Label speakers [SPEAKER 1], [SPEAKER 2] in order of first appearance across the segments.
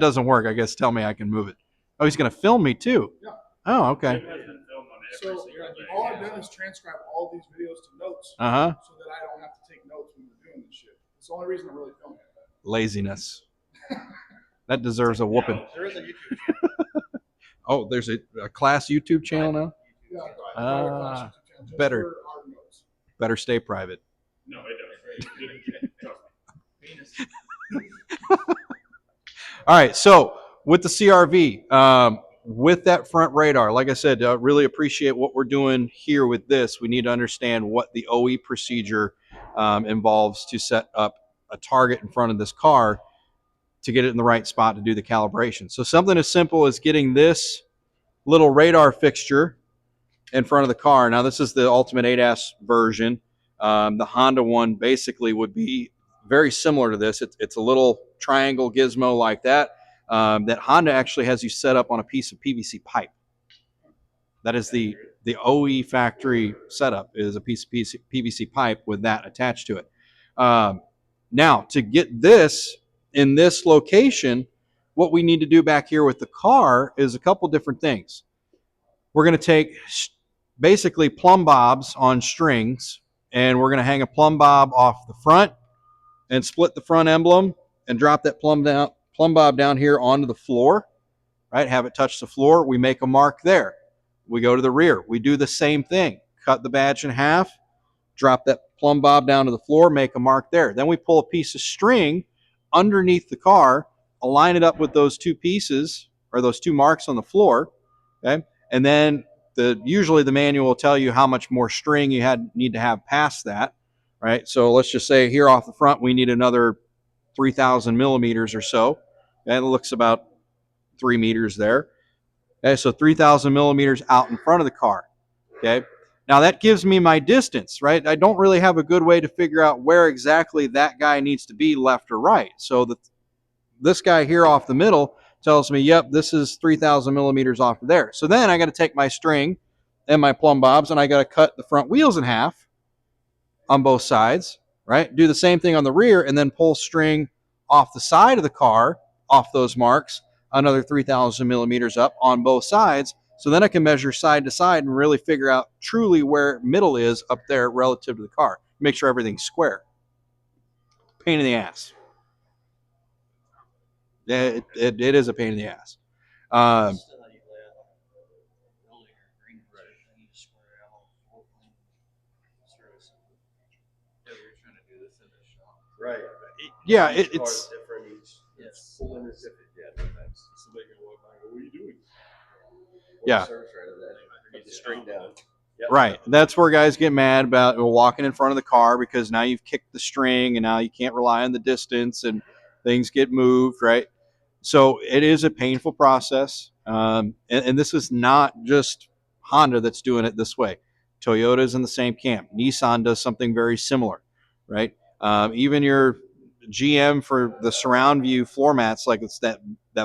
[SPEAKER 1] doesn't work, I guess tell me I can move it. Oh, he's going to film me too.
[SPEAKER 2] Yeah.
[SPEAKER 1] Oh, okay.
[SPEAKER 2] So all I've done is transcribe all these videos to notes,
[SPEAKER 1] Uh-huh.
[SPEAKER 2] so that I don't have to take notes when we're doing this shit. It's the only reason I'm really filming it.
[SPEAKER 1] Laziness. That deserves a whooping.
[SPEAKER 3] No, there is a YouTube channel.
[SPEAKER 1] Oh, there's a class YouTube channel now?
[SPEAKER 2] Yeah,
[SPEAKER 1] Better. Better stay private.
[SPEAKER 3] No, it doesn't. Trust me.
[SPEAKER 1] All right, so with the CRV, with that front radar, like I said, really appreciate what we're doing here with this. We need to understand what the OE procedure involves to set up a target in front of this car to get it in the right spot to do the calibration. So something as simple as getting this little radar fixture in front of the car. Now, this is the Ultimate ADAS version. The Honda one basically would be very similar to this. It's a little triangle gizmo like that. That Honda actually has you set up on a piece of PVC pipe. That is the OE factory setup, is a piece of PVC pipe with that attached to it. Now, to get this in this location, what we need to do back here with the car is a couple different things. We're going to take basically plumb bobs on strings, and we're going to hang a plumb bob off the front and split the front emblem and drop that plumb bob down here onto the floor, right? Have it touch the floor. We make a mark there. We go to the rear. We do the same thing. Cut the badge in half, drop that plumb bob down to the floor, make a mark there. Then we pull a piece of string underneath the car, align it up with those two pieces or those two marks on the floor, okay? And then usually the manual will tell you how much more string you need to have past that, right? So let's just say here off the front, we need another 3,000 millimeters or so. Okay, it looks about 3 meters there. Okay, so 3,000 millimeters out in front of the car. Okay, now that gives me my distance, right? I don't really have a good way to figure out where exactly that guy needs to be, left or right. So this guy here off the middle tells me, yep, this is 3,000 millimeters off of there. So then I got to take my string and my plumb bobs, and I got to cut the front wheels in half on both sides, right? Do the same thing on the rear, and then pull string off the side of the car, off those marks, another 3,000 millimeters up on both sides. So then I can measure side to side and really figure out truly where middle is up there relative to the car. Make sure everything's square. Pain in the ass. It is a pain in the ass.
[SPEAKER 4] Right.
[SPEAKER 1] Yeah,
[SPEAKER 4] Each
[SPEAKER 1] it's
[SPEAKER 4] car is different. Each pulling is different. Yeah, somebody can walk by and go, "What are you doing?"
[SPEAKER 1] Yeah.
[SPEAKER 4] Put the string down. Yep.
[SPEAKER 1] Right. That's where guys get mad about walking in front of the car, because now you've kicked the string and now you can't rely on the distance and things get moved, right? So it is a painful process. And this is not just Honda that's doing it this way. Toyota's in the same camp. Nissan does something very similar, right? Even your GM for the surround view floor mats, like it's that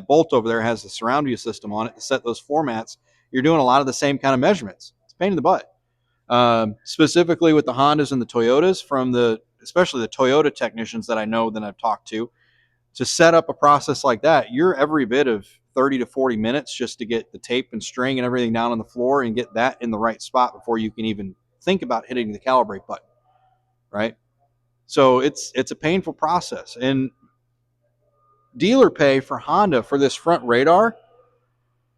[SPEAKER 1] Bolt over there has the surround view system on it to set those floor mats. You're doing a lot of the same kind of measurements. It's a pain in the butt. Specifically with the Hondas and the Toyotas, especially the Toyota technicians that I know that I've talked to set up a process like that, you're every bit of 30 to 40 minutes just to get the tape and string and everything down on the floor and get that in the right spot before you can even think about hitting the calibrate button, right? So it's a painful process. And dealer pay for Honda for this front radar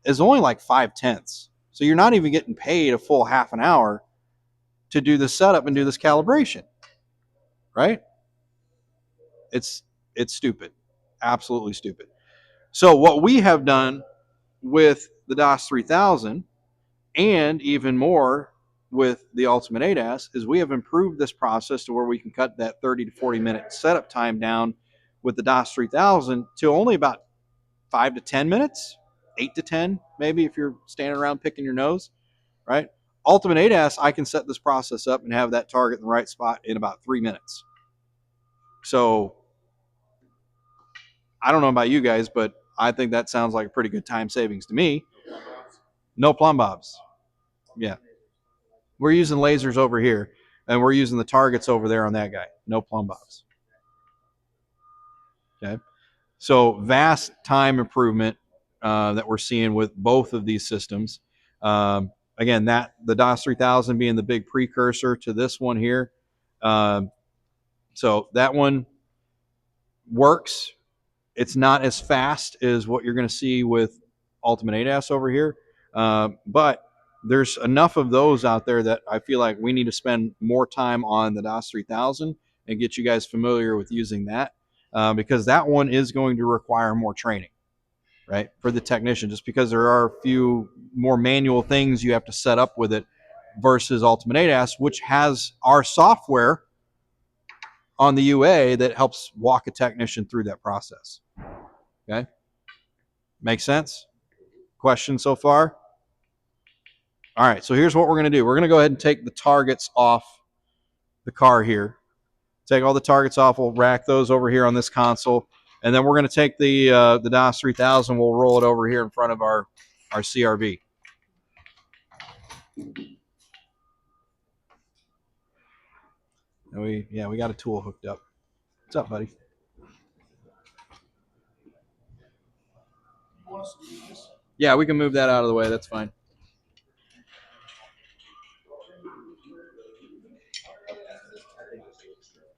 [SPEAKER 1] is only like 5/10. So you're not even getting paid a full half an hour to do the setup and do this calibration, right? It's stupid, absolutely stupid. So what we have done with the DAS 3000 and even more with the Ultimate ADAS is we have improved this process to where we can cut that 30 to 40 minute setup time down with the DAS 3000 to only about 5 to 10 minutes, 8 to 10 maybe if you're standing around picking your nose, right? Ultimate ADAS, I can set this process up and have that target in the right spot in about 3 minutes. So I don't know about you guys, but I think that sounds like a pretty good time savings to me. No plumb bobs. Yeah. We're using lasers over here, and we're using the targets over there on that guy. No plumb bobs. Okay. So vast time improvement that we're seeing with both of these systems. Again, that the DOS 3000 being the big precursor to this one here. So that one works. It's not as fast as what you're going to see with Ultimate ADAS over here, but there's enough of those out there that I feel like we need to spend more time on the DOS 3000 and get you guys familiar with using that, because that one is going to require more training, right, for the technician, just because there are a few more manual things you have to set up with it versus Ultimate ADAS, which has our software on the UA that helps walk a technician through that process. Okay. Make sense? Question so far? All right, so here's what we're going to do. We're going to go ahead and take the targets off the car here. Take all the targets off. We'll rack those over here on this console. And then we're going to take the DOS 3000. We'll roll it over here in front of our CRV. And we got a tool hooked up. What's up, buddy?
[SPEAKER 2] You want us to do this?
[SPEAKER 1] Yeah, we can move that out of the way. That's fine.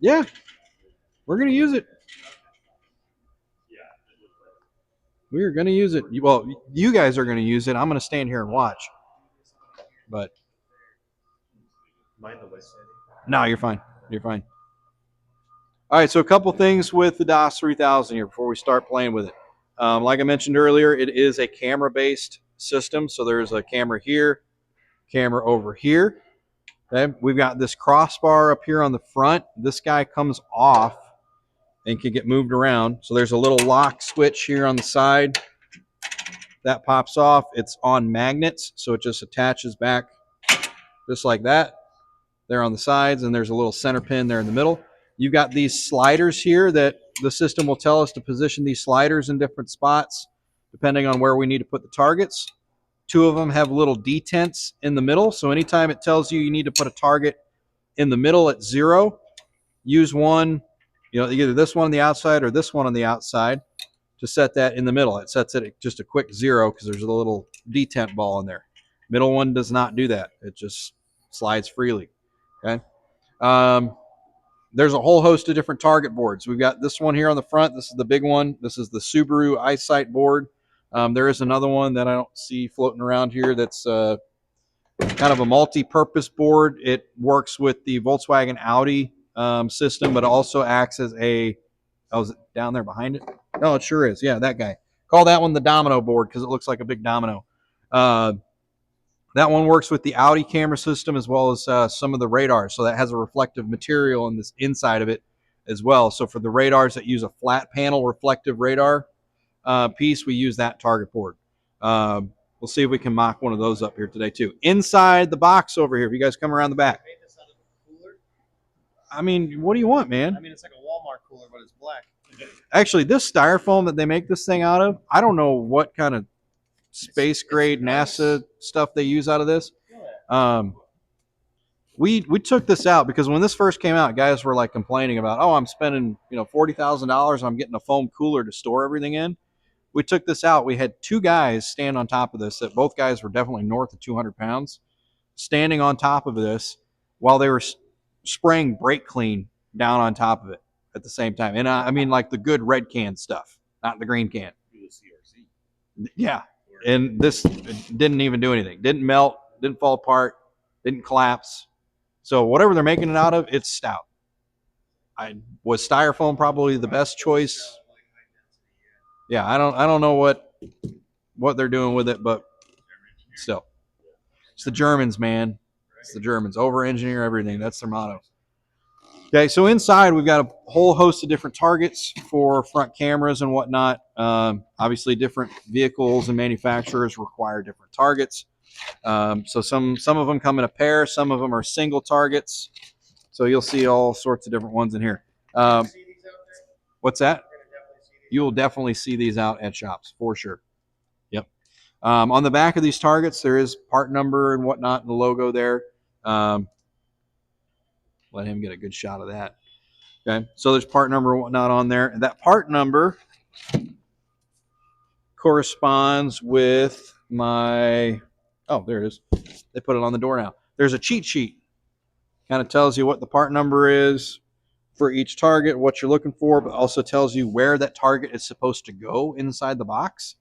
[SPEAKER 1] Yeah, we're going to use it. We're going to use it. Well, you guys are going to use it. I'm going to stand here and watch. But
[SPEAKER 4] Mind the way, Sandy.
[SPEAKER 1] no, you're fine. You're fine. All right, so a couple things with the DOS 3000 here before we start playing with it. Like I mentioned earlier, it is a camera-based system. So there's a camera here, camera over here. Okay, we've got this crossbar up here on the front. This guy comes off and can get moved around. So there's a little lock switch here on the side. That pops off. It's on magnets, so it just attaches back just like that. There on the sides, and there's a little center pin there in the middle. You've got these sliders here that the system will tell us to position these sliders in different spots depending on where we need to put the targets. Two of them have little detents in the middle, so anytime it tells you need to put a target in the middle at 0, use one, either this one on the outside or this one on the outside to set that in the middle. It sets it at just a quick 0 because there's a little detent ball in there. Middle one does not do that. It just slides freely. Okay. There's a whole host of different target boards. We've got this one here on the front. This is the big one. This is the Subaru EyeSight board. There is another one that I don't see floating around here that's kind of a multi-purpose board. It works with the Volkswagen Audi system, but also acts as a, is it down there behind it? No, it sure is. Yeah, that guy. Call that one the domino board because it looks like a big domino. That one works with the Audi camera system as well as some of the radars. So that has a reflective material in this inside of it as well. So for the radars that use a flat panel reflective radar piece, we use that target board. We'll see if we can mock one of those up here today too. Inside the box over here, if you guys come around the back. I mean, what do you want, man?
[SPEAKER 4] I mean, it's like a Walmart cooler, but it's black.
[SPEAKER 1] Actually, this styrofoam that they make this thing out of, I don't know what kind of space grade NASA stuff they use out of this. We took this out because when this first came out, guys were like complaining about, I'm spending $40,000, I'm getting a foam cooler to store everything in. We took this out. We had two guys stand on top of this. That both guys were definitely north of 200 pounds, standing on top of this while they were spraying brake clean down on top of it at the same time. And I mean like the good red can stuff, not the green can. Yeah. And this didn't even do anything. Didn't melt, didn't fall apart, didn't collapse. So whatever they're making it out of, it's stout. Was styrofoam probably the best choice? Yeah, I don't know what they're doing with it, but still. It's the Germans, man. It's the Germans. Over-engineer everything. That's their motto. Okay, so inside we've got a whole host of different targets for front cameras and whatnot. Obviously, different vehicles and manufacturers require different targets. So some of them come in a pair. Some of them are single targets. So you'll see all sorts of different ones in here. What's that? You will definitely see these out at shops for sure. Yep. On the back of these targets, there is part number and whatnot, and the logo there. Let him get a good shot of that. Okay, so there's part number and whatnot on there. And that part number corresponds with my, oh, there it is. They put it on the door now. There's a cheat sheet. Kind of tells you what the part number is for each target, what you're looking for, but also tells you where that target is supposed to go inside the box.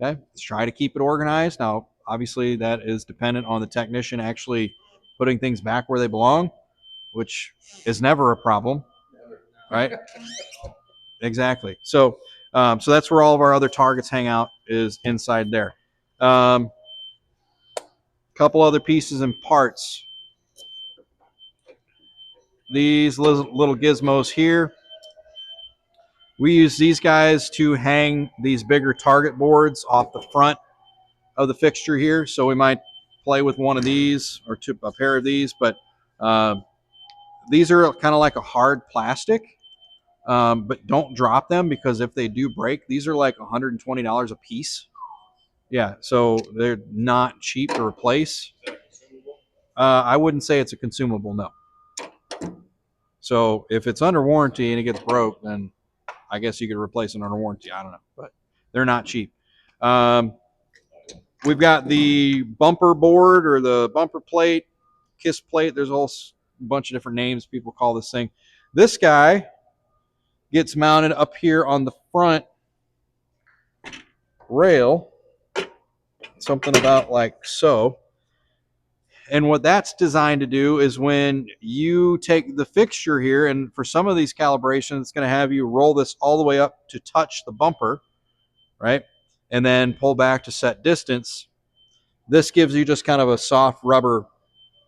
[SPEAKER 1] Okay, let's try to keep it organized. Now, obviously, that is dependent on the technician actually putting things back where they belong, which is never a problem, right? Exactly. So, so that's where all of our other targets hang out, is inside there. Couple other pieces and parts. These little gizmos here. We use these guys to hang these bigger target boards off the front of the fixture here. So we might play with one of these or a pair of these, but these are kind of like a hard plastic, but don't drop them, because if they do break, these are like $120 a piece. Yeah, so they're not cheap to replace. I wouldn't say it's a consumable, no. So if it's under warranty and it gets broke, then I guess you could replace it under warranty. I don't know, but they're not cheap. We've got the bumper board or the bumper plate, kiss plate. There's a whole bunch of different names people call this thing. This guy gets mounted up here on the front rail, something about like so. And what that's designed to do is when you take the fixture here, and for some of these calibrations, it's going to have you roll this all the way up to touch the bumper, right? And then pull back to set distance. This gives you just kind of a soft rubber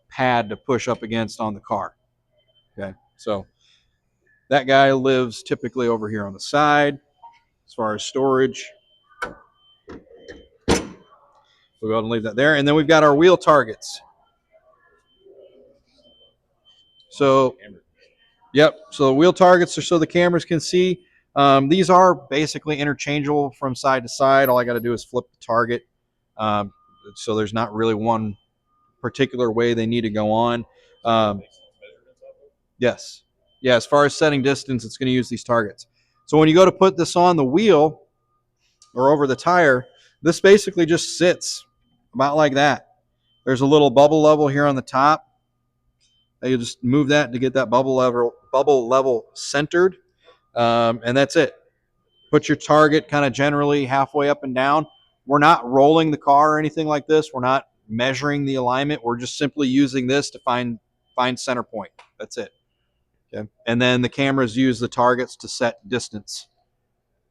[SPEAKER 1] pad to push up against on the car. Okay, so that guy lives typically over here on the side as far as storage. We'll go ahead and leave that there. And then we've got our wheel targets. So, yep. So the wheel targets are so the cameras can see. These are basically interchangeable from side to side. All I got to do is flip the target. So there's not really one particular way they need to go on. Yes. Yeah, as far as setting distance, it's going to use these targets. So when you go to put this on the wheel or over the tire, this basically just sits about like that. There's a little bubble level here on the top. You just move that to get that bubble level centered, and that's it. Put your target kind of generally halfway up and down. We're not rolling the car or anything like this. We're not measuring the alignment. We're just simply using this to find center point. That's it. Okay. And then the cameras use the targets to set distance.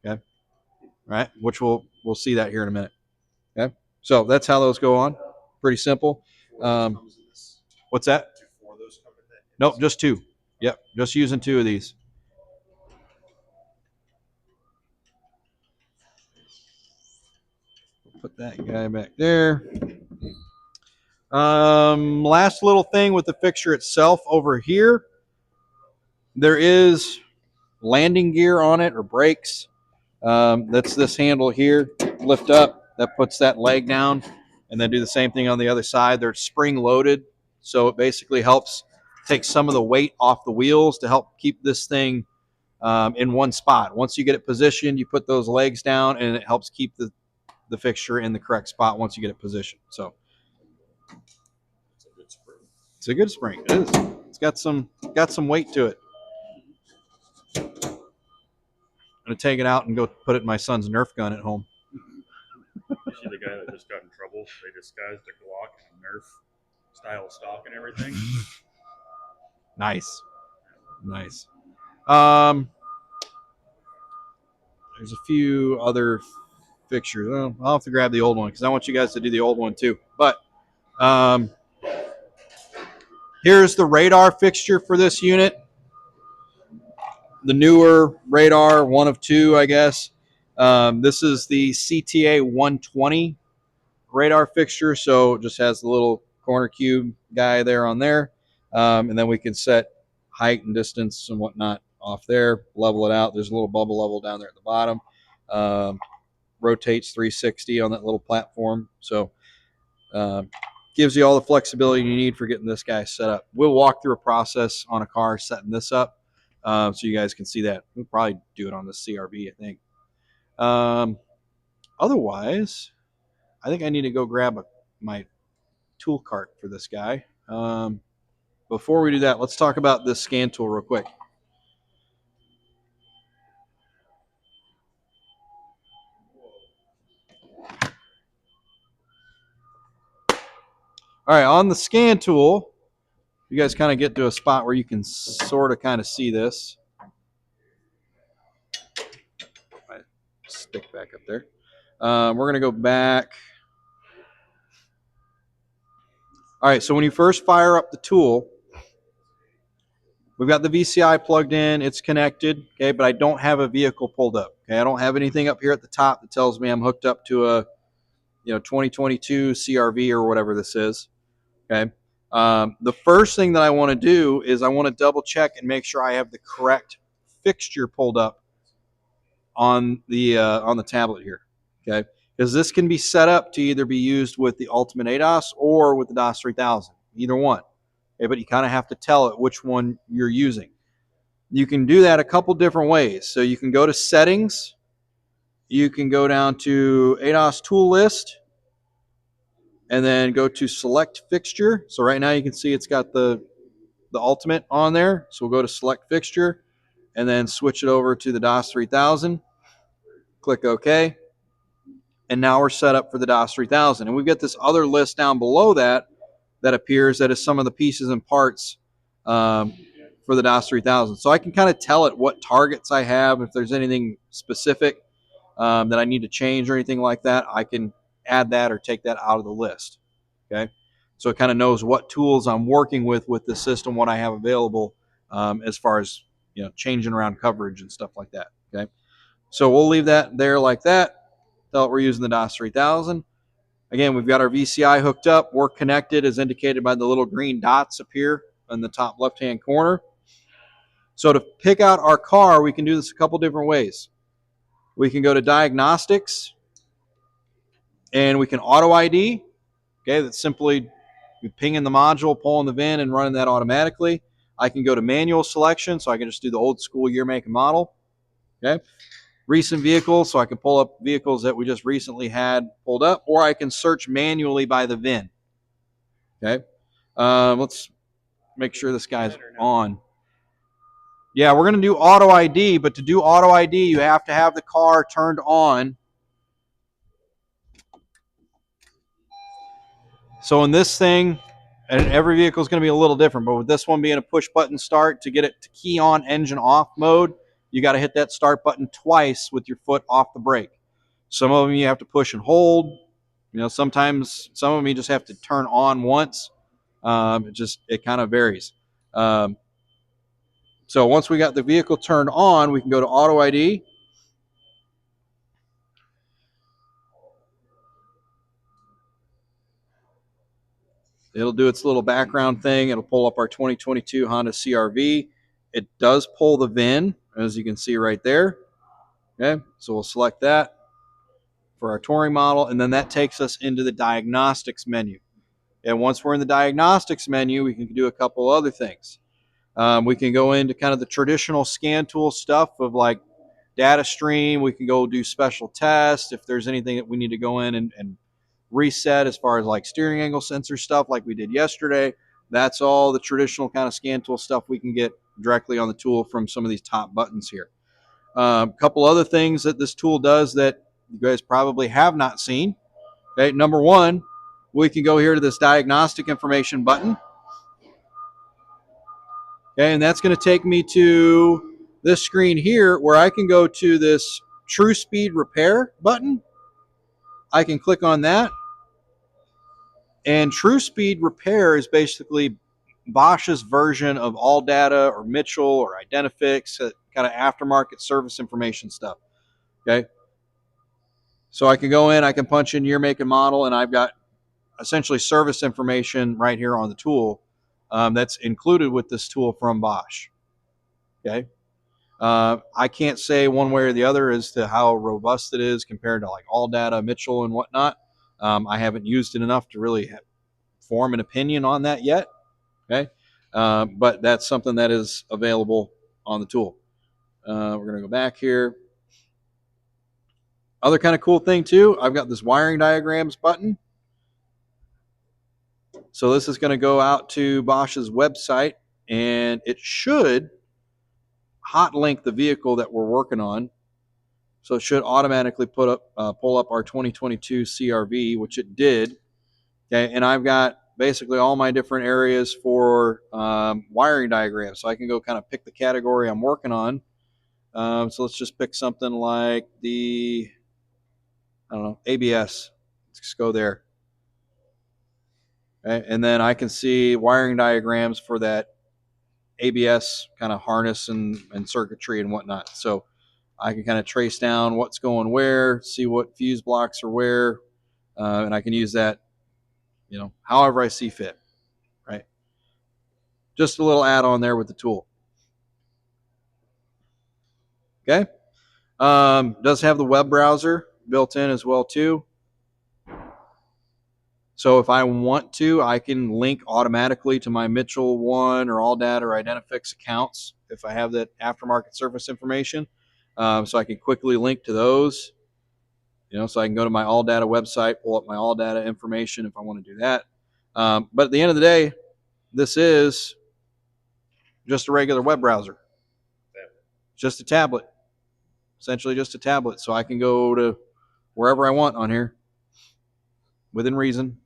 [SPEAKER 1] Okay. Right. Which we'll see that here in a minute. Okay. So that's how those go on. Pretty simple. What's that? Nope, just two. Yep, just using two of these. Put that guy back there. Last little thing with the fixture itself over here, there is landing gear on it or brakes. That's this handle here. Lift up, that puts that leg down, and then do the same thing on the other side. They're spring loaded, so it basically helps take some of the weight off the wheels to help keep this thing in one spot. Once you get it positioned, you put those legs down, and it helps keep the fixture in the correct spot once you get it positioned. So
[SPEAKER 4] It's a good spring.
[SPEAKER 1] it's a good spring. It is. It's got some weight to it. I'm gonna take it out and go put it in my son's Nerf gun at home.
[SPEAKER 3] You see the guy that just got in trouble? They disguised a Glock and a Nerf style stock and everything.
[SPEAKER 1] Nice. There's a few other fixtures. Well, I'll have to grab the old one because I want you guys to do the old one too. But here's the radar fixture for this unit. The newer radar, one of two, I guess. This is the CTA 120 radar fixture, so it just has the little corner cube guy there on there. And then we can set height and distance and whatnot off there, level it out. There's a little bubble level down there at the bottom. Rotates 360 on that little platform. So gives you all the flexibility you need for getting this guy set up. We'll walk through a process on a car setting this up so you guys can see that. We'll probably do it on the CRV, I think. Otherwise, I think I need to go grab my tool cart for this guy. Before we do that, let's talk about this scan tool real quick. All right, on the scan tool, you guys kind of get to a spot where you can sort of kind of see this. Stick back up there. We're going to go back. All right, so when you first fire up the tool, we've got the VCI plugged in. It's connected, okay, but I don't have a vehicle pulled up. Okay, I don't have anything up here at the top that tells me I'm hooked up to a 2022 CRV or whatever this is. Okay. The first thing that I want to do is I want to double check and make sure I have the correct fixture pulled up on the tablet here. Okay, because this can be set up to either be used with the Ultimate ADAS or with the DOS 3000, either one. Okay, but you kind of have to tell it which one you're using. You can do that a couple different ways. So you can go to settings, you can go down to ADAS tool list, and then go to select fixture. So right now you can see it's got the Ultimate on there. So we'll go to select fixture and then switch it over to the DOS 3000. Click OK. And now we're set up for the DOS 3000. And we've got this other list down below that appears that is some of the pieces and parts for the DOS 3000. So I can kind of tell it what targets I have. If there's anything specific that I need to change or anything like that, I can add that or take that out of the list. Okay, so it kind of knows what tools I'm working with the system, what I have available as far as changing around coverage and stuff like that. Okay, so we'll leave that there like that. Tell it we're using the DOS 3000. Again, we've got our VCI hooked up. We're connected as indicated by the little green dots up here in the top left-hand corner. So to pick out our car, we can do this a couple different ways. We can go to diagnostics and we can auto ID. Okay, that's simply pinging the module, pulling the VIN, and running that automatically. I can go to manual selection, so I can just do the old school year, make, and model. Okay, recent vehicles, so I can pull up vehicles that we just recently had pulled up, or I can search manually by the VIN. Okay, let's make sure this guy's on. Yeah, we're going to do auto ID, but to do auto ID, you have to have the car turned on. So in this thing, and every vehicle is going to be a little different, but with this one being a push button start, to get it to key on engine off mode, you got to hit that start button twice with your foot off the brake. Some of them you have to push and hold. Sometimes some of them you just have to turn on once. It kind of varies. So once we got the vehicle turned on, we can go to auto ID. It'll do its little background thing. It'll pull up our 2022 Honda CRV. It does pull the VIN, as you can see right there. Okay, so we'll select that for our touring model, and then that takes us into the diagnostics menu. And once we're in the diagnostics menu, we can do a couple other things. We can go into kind of the traditional scan tool stuff of like data stream. We can go do special tests if there's anything that we need to go in and reset as far as like steering angle sensor stuff like we did yesterday. That's all the traditional kind of scan tool stuff we can get directly on the tool from some of these top buttons here. A couple other things that this tool does that you guys probably have not seen. Okay, number one, we can go here to this diagnostic information button. Okay, and that's going to take me to this screen here where I can go to this True Speed Repair button. I can click on that. And True Speed Repair is basically Bosch's version of All Data or Mitchell or Identifix, kind of aftermarket service information stuff. Okay. So I can go in, I can punch in year, make, and model, and I've got essentially service information right here on the tool that's included with this tool from Bosch. Okay. I can't say one way or the other as to how robust it is compared to like All Data, Mitchell, and whatnot. I haven't used it enough to really form an opinion on that yet. Okay, but that's something that is available on the tool. We're going to go back here. Other kind of cool thing too, I've got this wiring diagrams button. So this is going to go out to Bosch's website, and it should hot link the vehicle that we're working on. So it should automatically pull up our 2022 CRV, which it did. Okay, and I've got basically all my different areas for wiring diagrams. So I can go kind of pick the category I'm working on. So let's just pick something like the, I don't know, ABS. Let's just go there. Okay, and then I can see wiring diagrams for that ABS kind of harness and circuitry and whatnot. So I can kind of trace down what's going where, see what fuse blocks are where, and I can use that, however I see fit, right? Just a little add-on there with the tool. Okay. Does have the web browser built in as well too. So if I want to, I can link automatically to my Mitchell One or AllData or Identifix accounts if I have that aftermarket service information. So I can quickly link to those. So I can go to my AllData website, pull up my AllData information if I want to do that. But at the end of the day, this is just a regular web browser, just a tablet, essentially just a tablet. So I can go to wherever I want on here within reason.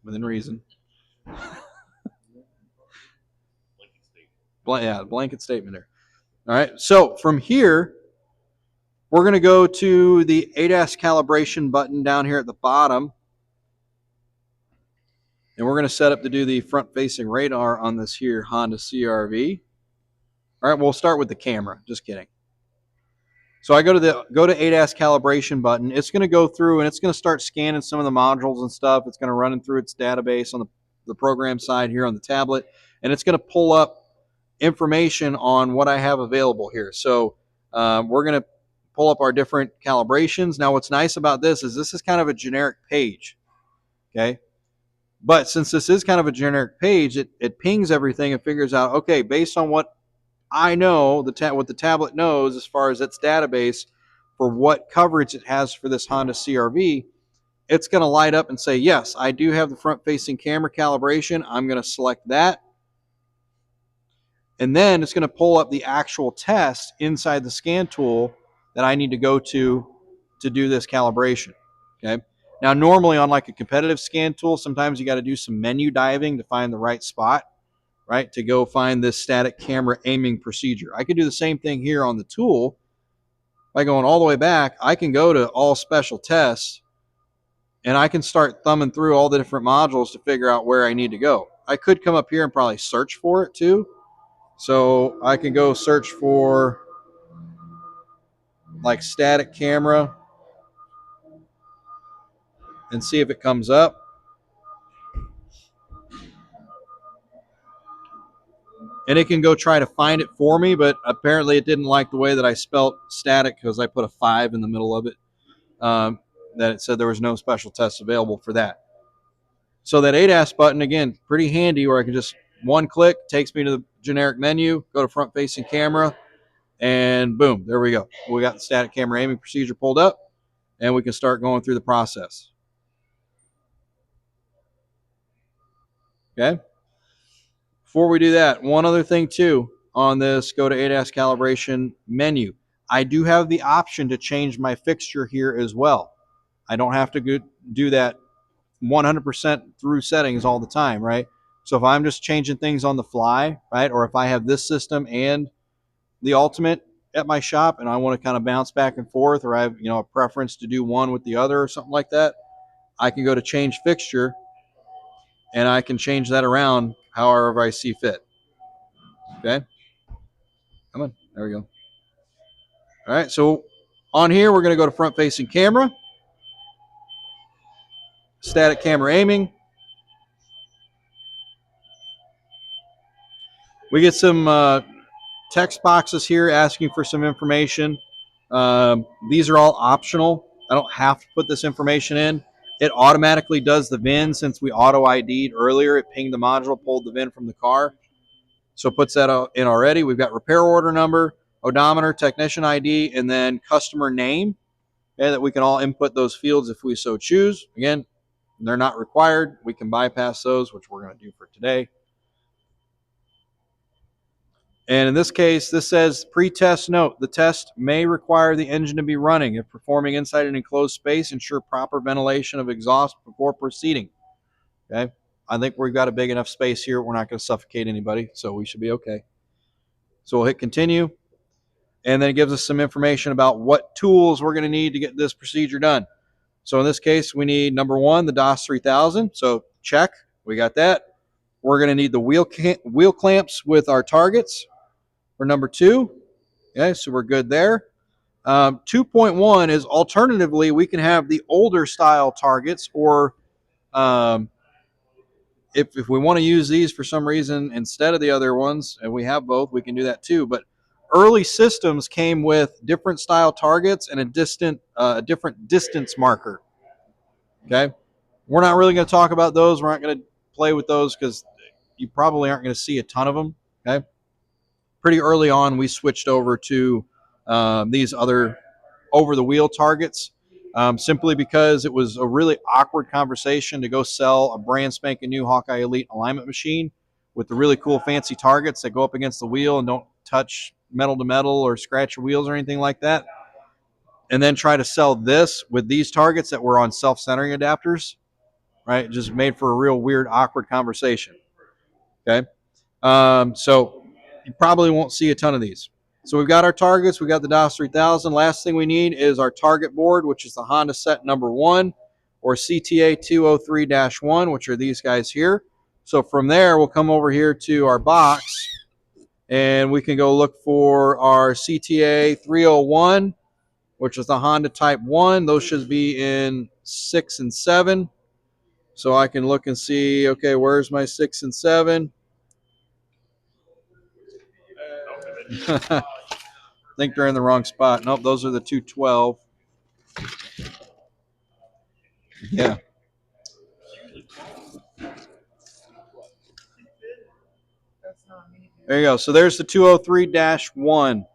[SPEAKER 1] Within reason. Blanket statement there. All right. So from here, we're going to go to the ADAS calibration button down here at the bottom. And we're going to set up to do the front-facing radar on this here Honda CRV. All right, we'll start with the camera. Just kidding. So I go to ADAS calibration button. It's going to go through and it's going to start scanning some of the modules and stuff. It's going to run through its database on the program side here on the tablet, and it's going to pull up information on what I have available here. So we're going to pull up our different calibrations. Now, what's nice about this is kind of a generic page. Okay. But since this is kind of a generic page, it pings everything and figures out, okay, based on what I know, what the tablet knows as far as its database for what coverage it has for this Honda CRV, it's going to light up and say, yes, I do have the front-facing camera calibration. I'm going to select that. And then it's going to pull up the actual test inside the scan tool that I need to go to do this calibration. Okay. Now, normally on like a competitive scan tool, sometimes you got to do some menu diving to find the right spot, right, to go find this static camera aiming procedure. I can do the same thing here on the tool. By going all the way back, I can go to all special tests, and I can start thumbing through all the different modules to figure out where I need to go. I could come up here and probably search for it too. So I can go search for like static camera and see if it comes up. And it can go try to find it for me, but apparently it didn't like the way that I spelt static because I put a 5 in the middle of it. That it said there was no special tests available for that. So that ADAS button, again, pretty handy where I can just one click, takes me to the generic menu, go to front facing camera, and boom, there we go. We got the static camera aiming procedure pulled up, and we can start going through the process. Okay. Before we do that, one other thing too on this go to ADAS calibration menu. I do have the option to change my fixture here as well. I don't have to do that 100% through settings all the time, right? So if I'm just changing things on the fly, right, or if I have this system and the Ultimate at my shop and I want to kind of bounce back and forth, or I have a preference to do one with the other or something like that, I can go to change fixture and I can change that around however I see fit. Okay, come on, there we go. All right, so on here we're going to go to front facing camera, static camera aiming. We get some text boxes here asking for some information. These are all optional. I don't have to put this information in. It automatically does the VIN since we auto ID'd earlier. It pinged the module, pulled the VIN from the car. So it puts that in already. We've got repair order number, odometer, technician ID, and then customer name. and that we can all input those fields if we so choose. Again, they're not required. We can bypass those, which we're going to do for today. And in this case, this says pre-test note. The test may require the engine to be running. If performing inside an enclosed space, ensure proper ventilation of exhaust before proceeding. Okay. I think we've got a big enough space here. We're not going to suffocate anybody, so we should be okay. So we'll hit continue. And then it gives us some information about what tools we're going to need to get this procedure done. So in this case, we need number one, the DOS 3000. So check, we got that. We're going to need the wheel clamps with our targets for number two. Okay, so we're good there. 2.1 is alternatively, we can have the older style targets, or if we want to use these for some reason instead of the other ones, and we have both, we can do that too. But early systems came with different style targets and a different distance marker. Okay, we're not really going to talk about those. We're not going to play with those because you probably aren't going to see a ton of them. Okay, pretty early on, we switched over to these other over-the-wheel targets, simply because it was a really awkward conversation to go sell a brand spanking new Hawkeye Elite alignment machine with the really cool fancy targets that go up against the wheel and don't touch metal to metal or scratch your wheels or anything like that, and then try to sell this with these targets that were on self-centering adapters. Right, it just made for a real weird, awkward conversation. Okay, so you probably won't see a ton of these. So we've got our targets, we got the DOS 3000. Last thing we need is our target board, which is the Honda set number 1 or CTA 203-1, which are these guys here. So from there, we'll come over here to our box, and we can go look for our CTA 301, which is the Honda Type 1. Those should be in 6 and 7. So I can look and see, okay, where's my 6 and 7? I think they're in the wrong spot. Nope, those are the 212. Yeah. There you go. So there's the 203-1.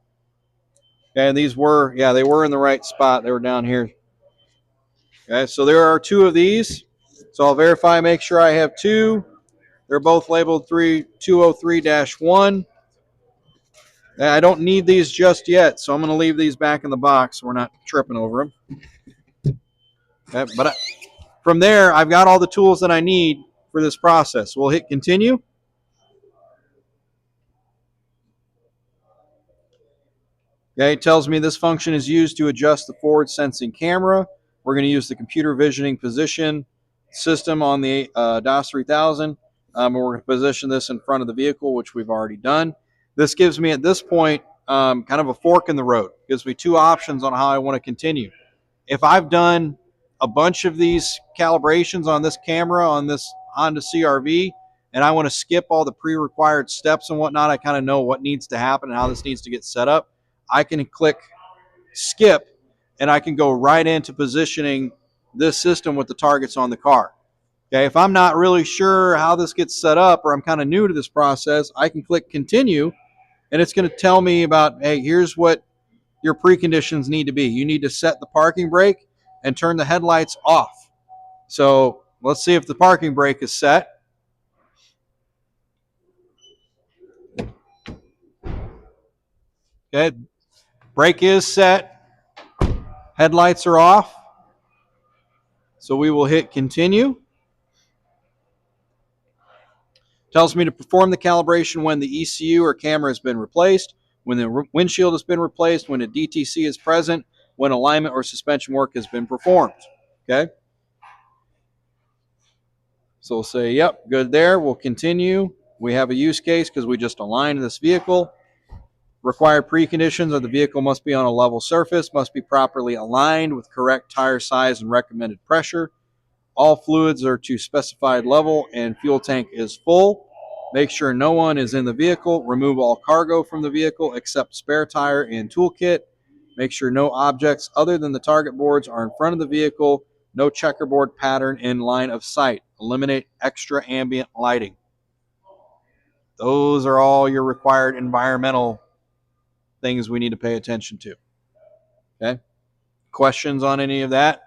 [SPEAKER 1] Okay, and these were, yeah, they were in the right spot. They were down here. Okay, so there are two of these. So I'll verify, make sure I have two. They're both labeled 203-1. I don't need these just yet, so I'm going to leave these back in the box. So we're not tripping over them. Okay, but from there, I've got all the tools that I need for this process. We'll hit continue. Okay, it tells me this function is used to adjust the forward sensing camera. We're going to use the computer visioning position system on the DOS 3000. And we're going to position this in front of the vehicle, which we've already done. This gives me at this point kind of a fork in the road. It gives me two options on how I want to continue. If I've done a bunch of these calibrations on this camera, on this Honda CRV, and I want to skip all the pre-required steps and whatnot, I kind of know what needs to happen and how this needs to get set up. I can click skip, and I can go right into positioning this system with the targets on the car. Okay, if I'm not really sure how this gets set up, or I'm kind of new to this process, I can click continue, and it's going to tell me about, hey, here's what your preconditions need to be. You need to set the parking brake and turn the headlights off. So let's see if the parking brake is set. Okay, brake is set. Headlights are off. So we will hit continue. Tells me to perform the calibration when the ECU or camera has been replaced, when the windshield has been replaced, when a DTC is present, when alignment or suspension work has been performed. Okay. So we'll say, yep, good there. We'll continue. We have a use case because we just aligned this vehicle. Required preconditions of the vehicle must be on a level surface, must be properly aligned with correct tire size and recommended pressure. All fluids are to specified level and fuel tank is full. Make sure no one is in the vehicle. Remove all cargo from the vehicle except spare tire and toolkit. Make sure no objects other than the target boards are in front of the vehicle. No checkerboard pattern in line of sight. Eliminate extra ambient lighting. Those are all your required environmental things we need to pay attention to. Okay? questions on any of that?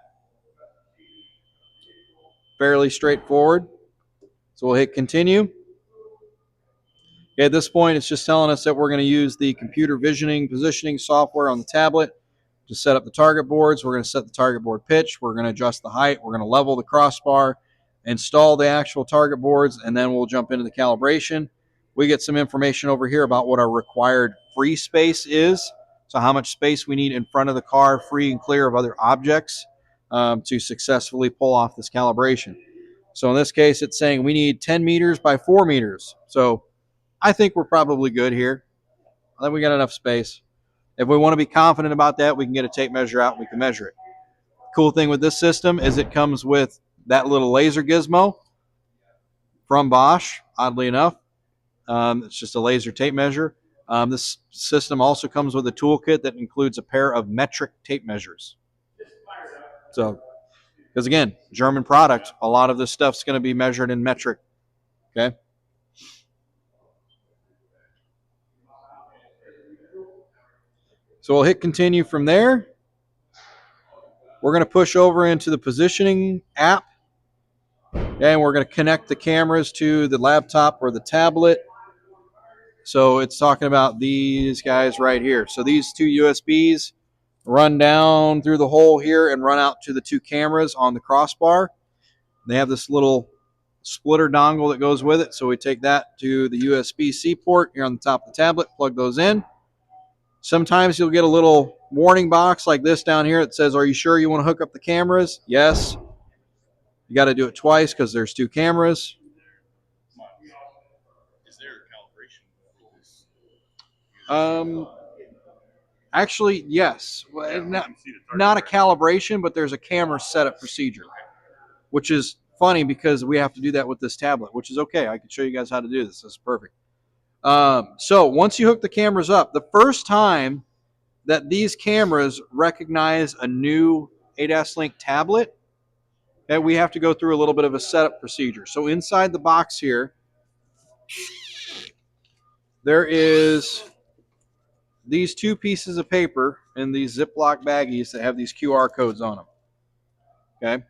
[SPEAKER 1] Fairly straightforward. So we'll hit continue. Okay, at this point, it's just telling us that we're going to use the computer visioning positioning software on the tablet to set up the target boards. We're going to set the target board pitch. We're going to adjust the height. We're going to level the crossbar, install the actual target boards, and then we'll jump into the calibration. We get some information over here about what our required free space is. So how much space we need in front of the car, free and clear of other objects, to successfully pull off this calibration. So in this case, it's saying we need 10 meters by 4 meters. So I think we're probably good here. I think we got enough space. If we want to be confident about that, we can get a tape measure out and we can measure it. Cool thing with this system is it comes with that little laser gizmo from Bosch, oddly enough. It's just a laser tape measure. This system also comes with a toolkit that includes a pair of metric tape measures. So, because again, German product, a lot of this stuff's going to be measured in metric. Okay. So we'll hit continue from there. We're going to push over into the positioning app. And we're going to connect the cameras to the laptop or the tablet. So it's talking about these guys right here. So these two USBs run down through the hole here and run out to the two cameras on the crossbar. They have this little splitter dongle that goes with it. So we take that to the USB-C port here on the top of the tablet, plug those in. Sometimes you'll get a little warning box like this down here. It says, are you sure you want to hook up the cameras? Yes. You got to do it twice because there's two cameras.
[SPEAKER 3] Is there a calibration?
[SPEAKER 1] Actually, yes. Well, not a calibration, but there's a camera setup procedure, which is funny because we have to do that with this tablet, which is okay. I can show you guys how to do this. This is perfect. So once you hook the cameras up, the first time that these cameras recognize a new ADAS Link tablet, that we have to go through a little bit of a setup procedure. So inside the box here, there is these two pieces of paper in these Ziploc baggies that have these QR codes on them. Okay,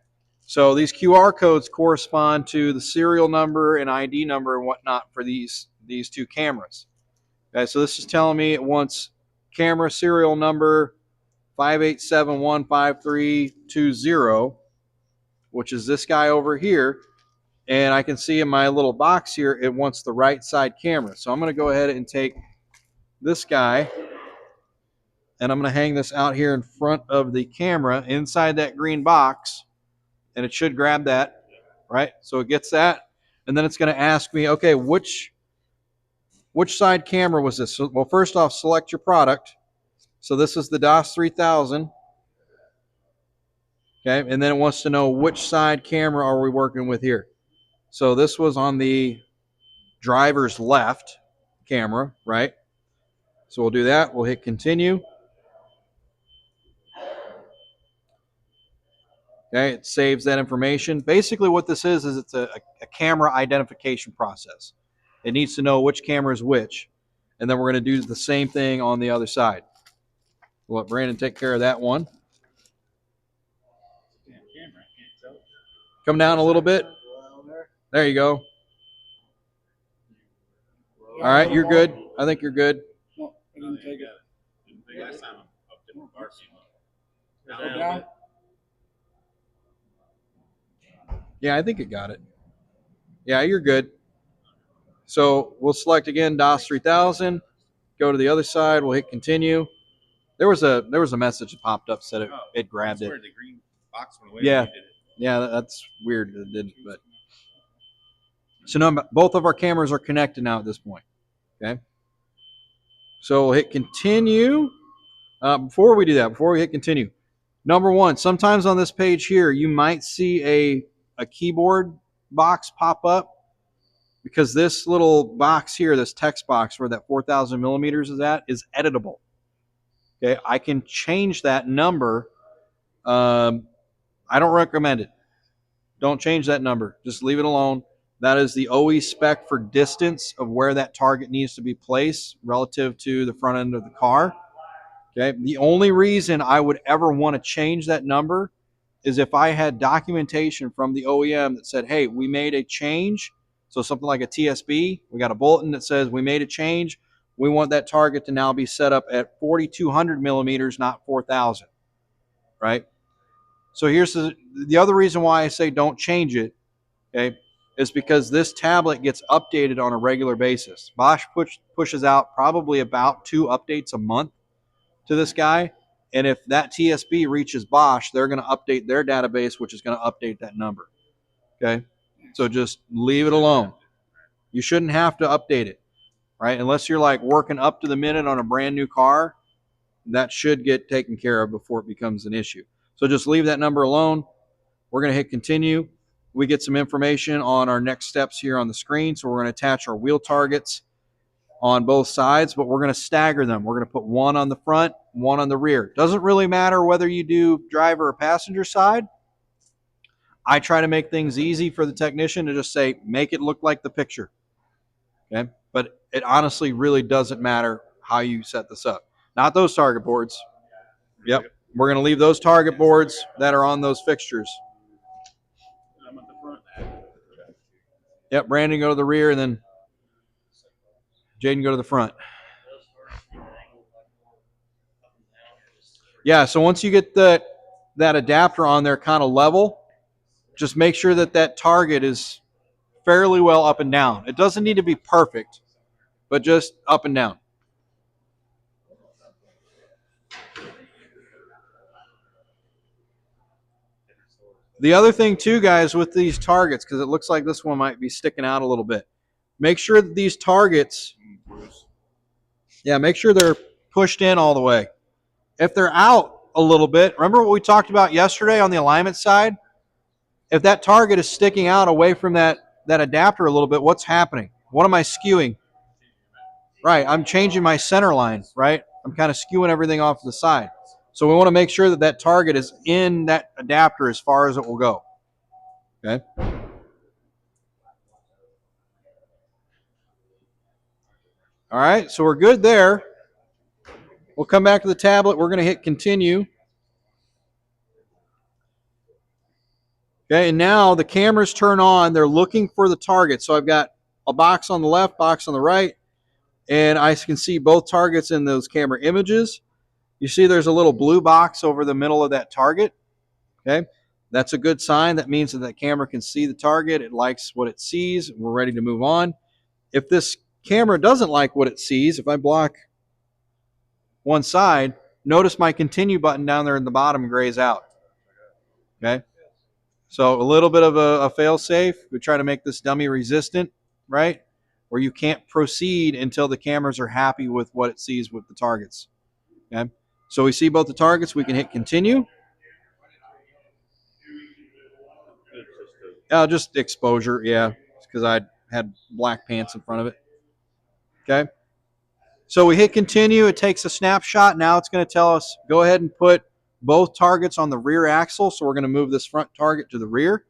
[SPEAKER 1] so these QR codes correspond to the serial number and ID number and whatnot for these two cameras. Okay, so this is telling me it wants camera serial number 587153320, which is this guy over here. And I can see in my little box here, it wants the right side camera. So I'm going to go ahead and take this guy and I'm going to hang this out here in front of the camera inside that green box, and it should grab that, right? So it gets that, and then it's going to ask me, okay, which side camera was this? So, well, first off, select your product. So this is the DOS 3000. Okay, and then it wants to know which side camera are we working with here. So this was on the driver's left camera, right? So we'll do that. We'll hit continue. Okay, it saves that information. Basically what this is it's a camera identification process. It needs to know which camera is which. And then we're going to do the same thing on the other side. We'll let Brandon take care of that one. Come down a little bit. There you go. All right, you're good. I think you're good.
[SPEAKER 2] No, I didn't take it.
[SPEAKER 3] Last time up to our
[SPEAKER 2] Go down.
[SPEAKER 1] Yeah, I think it got it. Yeah, you're good. So we'll select again DOS 3000. Go to the other side. We'll hit continue. There was a message that popped up said it grabbed it.
[SPEAKER 3] The green box went away.
[SPEAKER 1] Yeah, yeah, that's weird. It didn't, but so now both of our cameras are connected now at this point. Okay. So we'll hit continue. Before we do that, before we hit continue, number one, sometimes on this page here, you might see a keyboard box pop up because this little box here, this text box where that 4,000 millimeters is at, is editable. Okay, I can change that number. I don't recommend it. Don't change that number. Just leave it alone. That is the OE spec for distance of where that target needs to be placed relative to the front end of the car. Okay. The only reason I would ever want to change that number is if I had documentation from the OEM that said, hey, we made a change. So something like a TSB, we got a bulletin that says we made a change. We want that target to now be set up at 4,200 millimeters, not 4,000, right? So here's the other reason why I say don't change it, okay, is because this tablet gets updated on a regular basis. Bosch pushes out probably about 2 updates a month to this guy. And if that TSB reaches Bosch, they're going to update their database, which is going to update that number. Okay. So just leave it alone. You shouldn't have to update it, right? Unless you're like working up to the minute on a brand new car, that should get taken care of before it becomes an issue. So just leave that number alone. We're going to hit continue. We get some information on our next steps here on the screen. So we're going to attach our wheel targets on both sides, but we're going to stagger them. We're going to put one on the front, one on the rear. Doesn't really matter whether you do driver or passenger side. I try to make things easy for the technician to just say, make it look like the picture. Okay. But it honestly really doesn't matter how you set this up. Not those target boards. Yep. We're going to leave those target boards that are on those fixtures.
[SPEAKER 3] I'm at the front.
[SPEAKER 1] Yep. Brandon, go to the rear, and then Jaden, go to the front. Yeah, so once you get that adapter on there kind of level, just make sure that that target is fairly well up and down. It doesn't need to be perfect, but just up and down. The other thing too, guys, with these targets, because it looks like this one might be sticking out a little bit, make sure that these targets, make sure they're pushed in all the way. If they're out a little bit, remember what we talked about yesterday on the alignment side? If that target is sticking out away from that adapter a little bit, what's happening? What am I skewing? Right, I'm changing my center line, right? I'm kind of skewing everything off to the side. So we want to make sure that that target is in that adapter as far as it will go. Okay. All right, so we're good there. We'll come back to the tablet. We're going to hit continue. Okay, and now the cameras turn on. They're looking for the target. So I've got a box on the left, box on the right, and I can see both targets in those camera images. You see there's a little blue box over the middle of that target. Okay, that's a good sign. That means that the camera can see the target. It likes what it sees. We're ready to move on. If this camera doesn't like what it sees, if I block one side, notice my continue button down there in the bottom grays out. Okay, so a little bit of a fail safe. We try to make this dummy resistant, right? Where you can't proceed until the cameras are happy with what it sees with the targets. Okay, so we see both the targets. We can hit continue. Just exposure, yeah, because I had black pants in front of it. Okay, so we hit continue. It takes a snapshot. Now it's going to tell us, go ahead and put both targets on the rear axle. So we're going to move this front target to the rear.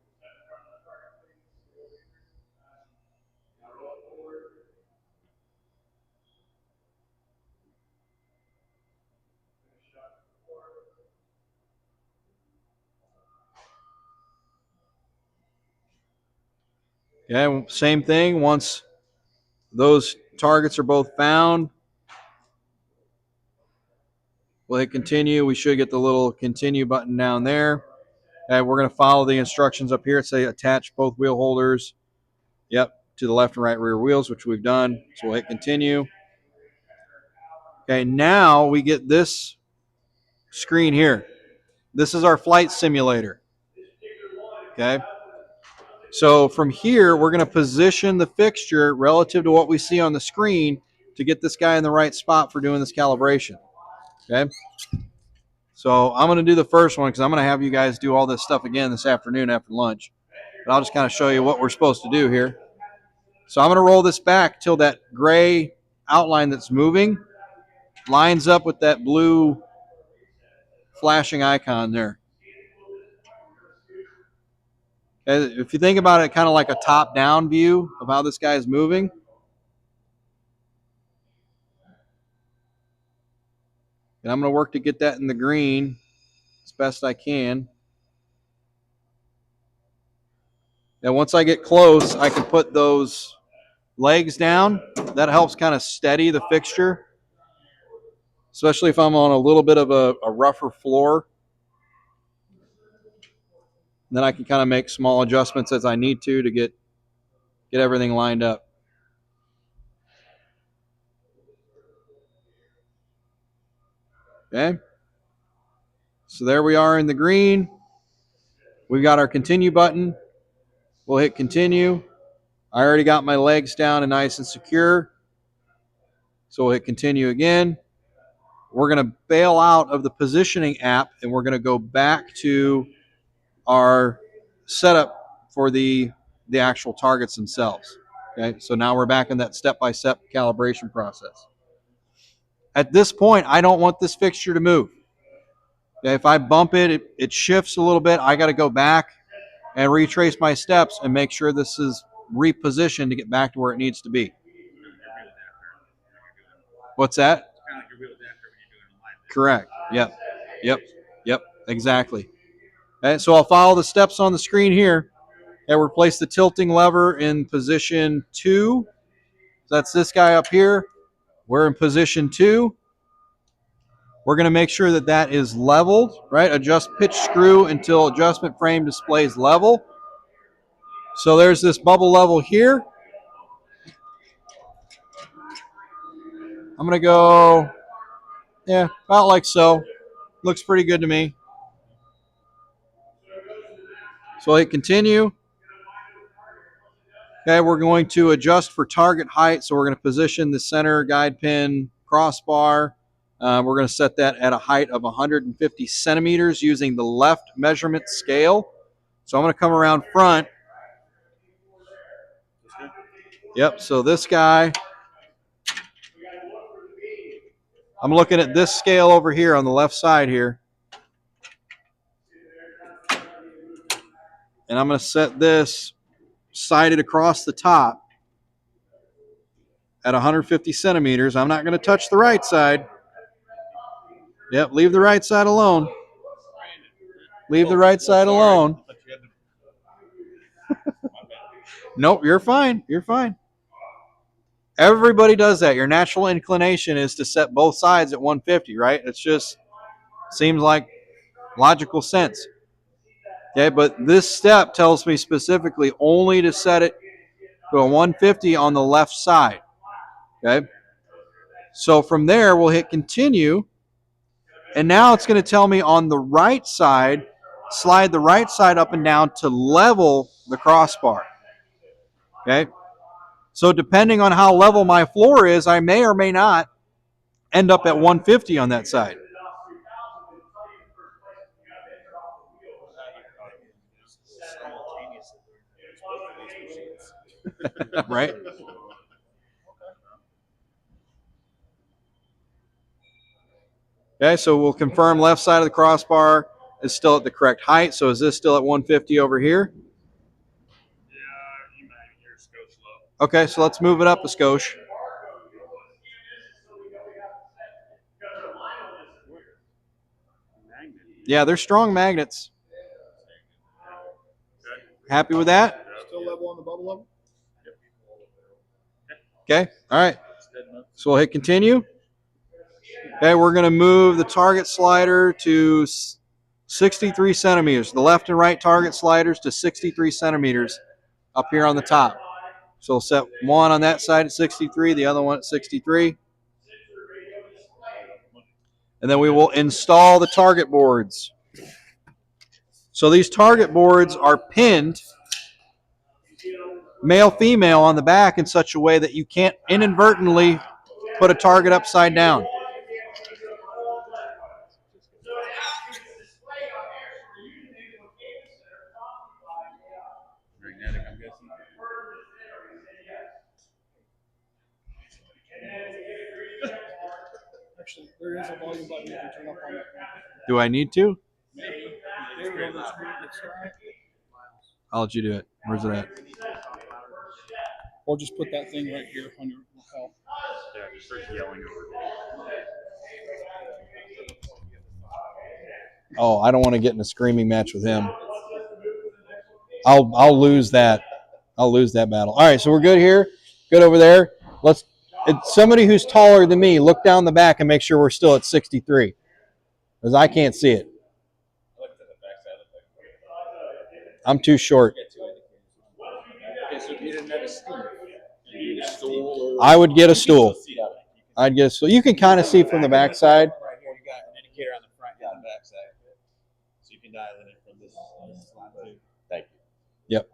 [SPEAKER 1] Okay, same thing. Once those targets are both found, we'll hit continue. We should get the little continue button down there. And we're going to follow the instructions up here. Say attach both wheel holders. Yep, to the left and right rear wheels, which we've done. So we'll hit continue. Okay, now we get this screen here. This is our flight simulator. Okay. So from here, we're going to position the fixture relative to what we see on the screen to get this guy in the right spot for doing this calibration. Okay. So I'm going to do the first one because I'm going to have you guys do all this stuff again this afternoon after lunch. But I'll just kind of show you what we're supposed to do here. So I'm going to roll this back till that gray outline that's moving lines up with that blue flashing icon there. If you think about it, kind of like a top-down view of how this guy is moving. And I'm going to work to get that in the green as best I can. And once I get close, I can put those legs down. That helps kind of steady the fixture, especially if I'm on a little bit of a rougher floor. Then I can kind of make small adjustments as I need to get everything lined up. Okay. So there we are in the green. We've got our continue button. We'll hit continue. I already got my legs down and nice and secure. So we'll hit continue again. We're going to bail out of the positioning app and we're going to go back to our setup for the actual targets themselves. Okay, so now we're back in that step-by-step calibration process. At this point, I don't want this fixture to move. Okay, if I bump it, it shifts a little bit. I got to go back and retrace my steps and make sure this is repositioned to get back to where it needs to be. What's that? Correct. Yep. Exactly. Okay, so I'll follow the steps on the screen here. And we'll place the tilting lever in position 2. So that's this guy up here. We're in position 2. We're going to make sure that that is leveled, right? Adjust pitch screw until adjustment frame displays level. So there's this bubble level here. I'm going to go, yeah, about like so. Looks pretty good to me. So I'll hit continue. Okay, we're going to adjust for target height. So we're going to position the center guide pin crossbar. We're going to set that at a height of 150 centimeters using the left measurement scale. So I'm going to come around front. Yep, so this guy, I'm looking at this scale over here on the left side here. And I'm going to set this sighted across the top at 150 centimeters. I'm not going to touch the right side. Yep, leave the right side alone. Leave the right side alone. Nope, you're fine. You're fine. Everybody does that. Your natural inclination is to set both sides at 150, right? It's just seems like logical sense. Okay, but this step tells me specifically only to set it to a 150 on the left side. Okay, so from there we'll hit continue, and now it's going to tell me on the right side, slide the right side up and down to level the crossbar. Okay, so depending on how level my floor is, I may or may not end up at 150 on that side. Right? Okay, so we'll confirm left side of the crossbar is still at the correct height. So is this still at 150 over here?
[SPEAKER 3] Yeah, you might hear Scotia low.
[SPEAKER 1] Okay, so let's move it up a skosh. Yeah, they're strong magnets. Happy with that?
[SPEAKER 2] Still level on the bubble level?
[SPEAKER 1] Okay, all right. So we'll hit continue. Okay, we're going to move the target slider to 63 centimeters. The left and right target sliders to 63 centimeters up here on the top. So we'll set one on that side at 63, the other one at 63. And then we will install the target boards. So these target boards are pinned male, female on the back in such a way that you can't inadvertently put a target upside down.
[SPEAKER 3] Magnetic, I'm guessing.
[SPEAKER 2] Actually, there is a volume button you can turn up on it.
[SPEAKER 1] Do I need to?
[SPEAKER 2] Maybe. David on the screen, it's all right.
[SPEAKER 1] I'll let you do it. Where's it at?
[SPEAKER 2] Or just put that thing right here on your lapel.
[SPEAKER 3] Yeah, just start yelling over.
[SPEAKER 1] Oh, I don't want to get in a screaming match with him. I'll lose that. I'll lose that battle. All right, so we're good here. Good over there. It's somebody who's taller than me, look down the back and make sure we're still at 63. Because I can't see it. I'm too short.
[SPEAKER 4] Okay, so if you didn't have a stool,
[SPEAKER 1] I would get a stool. I'd get a stool. You can kind of see from the backside.
[SPEAKER 4] right here, you got an indicator on the front and the back side. So you can dial it in from this slot too. Thank you.
[SPEAKER 1] Yep.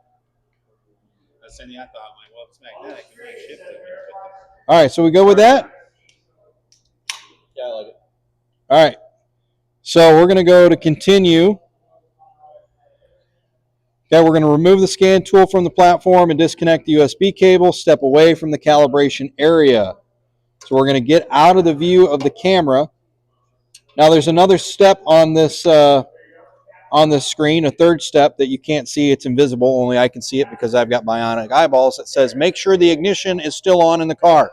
[SPEAKER 4] That's something I thought, like, well, it's magnetic. You might shift it.
[SPEAKER 1] All right, so we go with that?
[SPEAKER 4] Yeah, I like it.
[SPEAKER 1] All right. So we're going to go to continue. Okay, we're going to remove the scan tool from the platform and disconnect the USB cable, step away from the calibration area. So we're going to get out of the view of the camera. Now there's another step on this screen, a third step that you can't see. It's invisible. Only I can see it because I've got bionic eyeballs. That says make sure the ignition is still on in the car.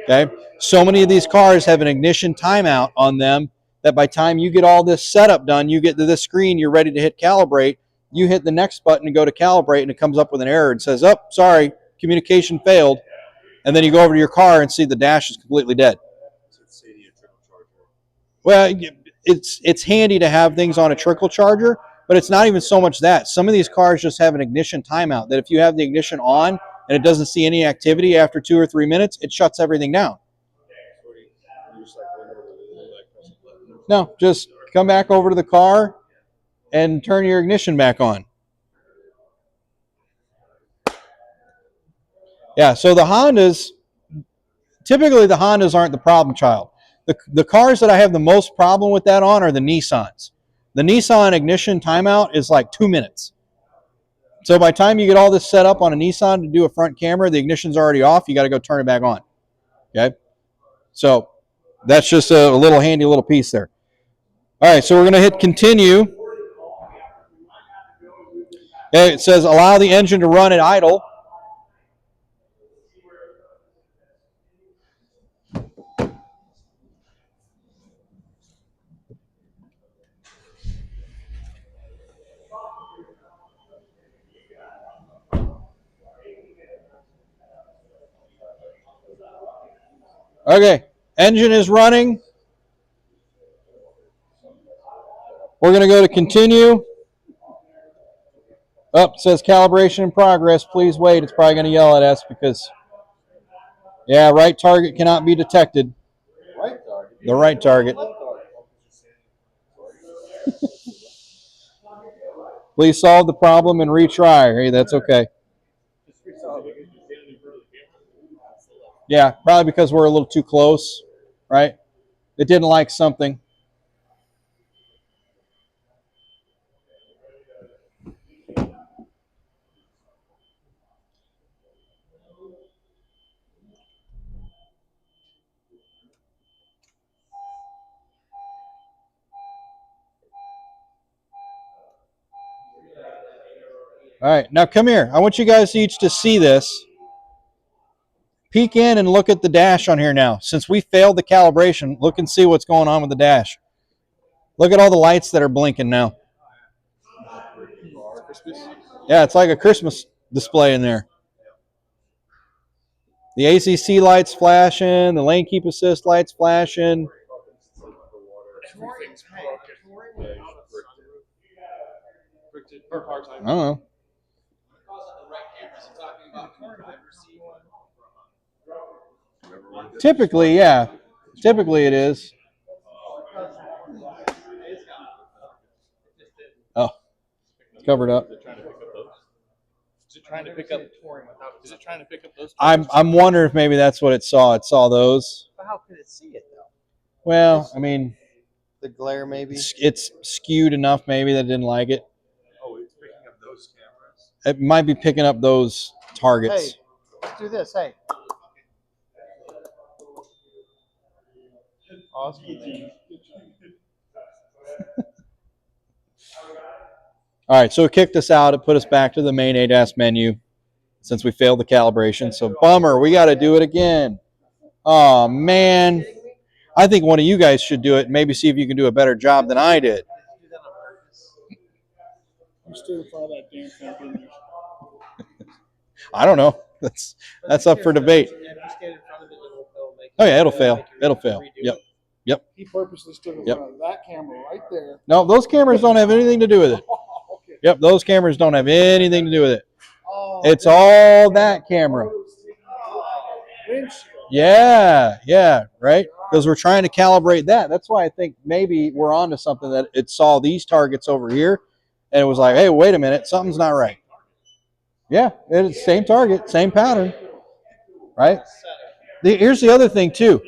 [SPEAKER 1] Okay, so many of these cars have an ignition timeout on them that by the time you get all this setup done, you get to this screen, you're ready to hit calibrate. You hit the next button to go to calibrate, and it comes up with an error and says, "Oh, sorry, communication failed." And then you go over to your car and see the dash is completely dead. Well, it's handy to have things on a trickle charger, but it's not even so much that. Some of these cars just have an ignition timeout that if you have the ignition on and it doesn't see any activity after 2 or 3 minutes, it shuts everything down. No, just come back over to the car and turn your ignition back on. Yeah, so the Hondas, typically the Hondas aren't the problem child. The cars that I have the most problem with that on are the Nissans. The Nissan ignition timeout is like 2 minutes. So by the time you get all this set up on a Nissan to do a front camera, the ignition's already off. You got to go turn it back on. Okay? So that's just a little handy little piece there. All right, so we're going to hit continue. Okay, it says allow the engine to run at idle. Okay, engine is running. We're going to go to continue. Oh, it says calibration in progress. Please wait. It's probably going to yell at us because, yeah, right target cannot be detected.
[SPEAKER 4] Right target.
[SPEAKER 1] The right target. Please solve the problem and retry. Hey, that's okay. Yeah, probably because we're a little too close, right? It didn't like something. All right, now come here. I want you guys each to see this. Peek in and look at the dash on here now. Since we failed the calibration, look and see what's going on with the dash. Look at all the lights that are blinking now. Yeah, it's like a Christmas display in there. The ACC lights flashing, the lane keep assist lights flashing. I don't know. Typically, yeah. Typically it is. Oh, it's covered up.
[SPEAKER 4] Is it trying to pick up? Is it trying to pick up those?
[SPEAKER 1] I'm wondering if maybe that's what it saw. It saw those.
[SPEAKER 4] But how could it see it though?
[SPEAKER 1] Well, I mean,
[SPEAKER 4] The glare, maybe.
[SPEAKER 1] it's skewed enough maybe that it didn't like it.
[SPEAKER 4] Oh, it's picking up those cameras.
[SPEAKER 1] It might be picking up those targets.
[SPEAKER 4] Hey, let's do this. Hey. Awesome.
[SPEAKER 1] All right, so it kicked us out. It put us back to the main ADAS menu since we failed the calibration. So bummer, we got to do it again. Oh man, I think one of you guys should do it and maybe see if you can do a better job than I did.
[SPEAKER 2] You stood in front of that damn thing, didn't you?
[SPEAKER 1] I don't know. That's up for debate. Oh yeah, it'll fail. It'll fail. Yep. Yep.
[SPEAKER 2] He purposely stood in
[SPEAKER 1] Yep.
[SPEAKER 2] front of that camera right there.
[SPEAKER 1] No, those cameras don't have anything to do with it.
[SPEAKER 2] Okay.
[SPEAKER 1] Yep, those cameras don't have anything to do with it.
[SPEAKER 2] Oh,
[SPEAKER 1] It's all that camera.
[SPEAKER 2] windshield.
[SPEAKER 1] Yeah, yeah, right? Because we're trying to calibrate that. That's why I think maybe we're onto something, that it saw these targets over here and it was like, hey, wait a minute, something's not right. Yeah, it's same target, same pattern, right? Here's the other thing too.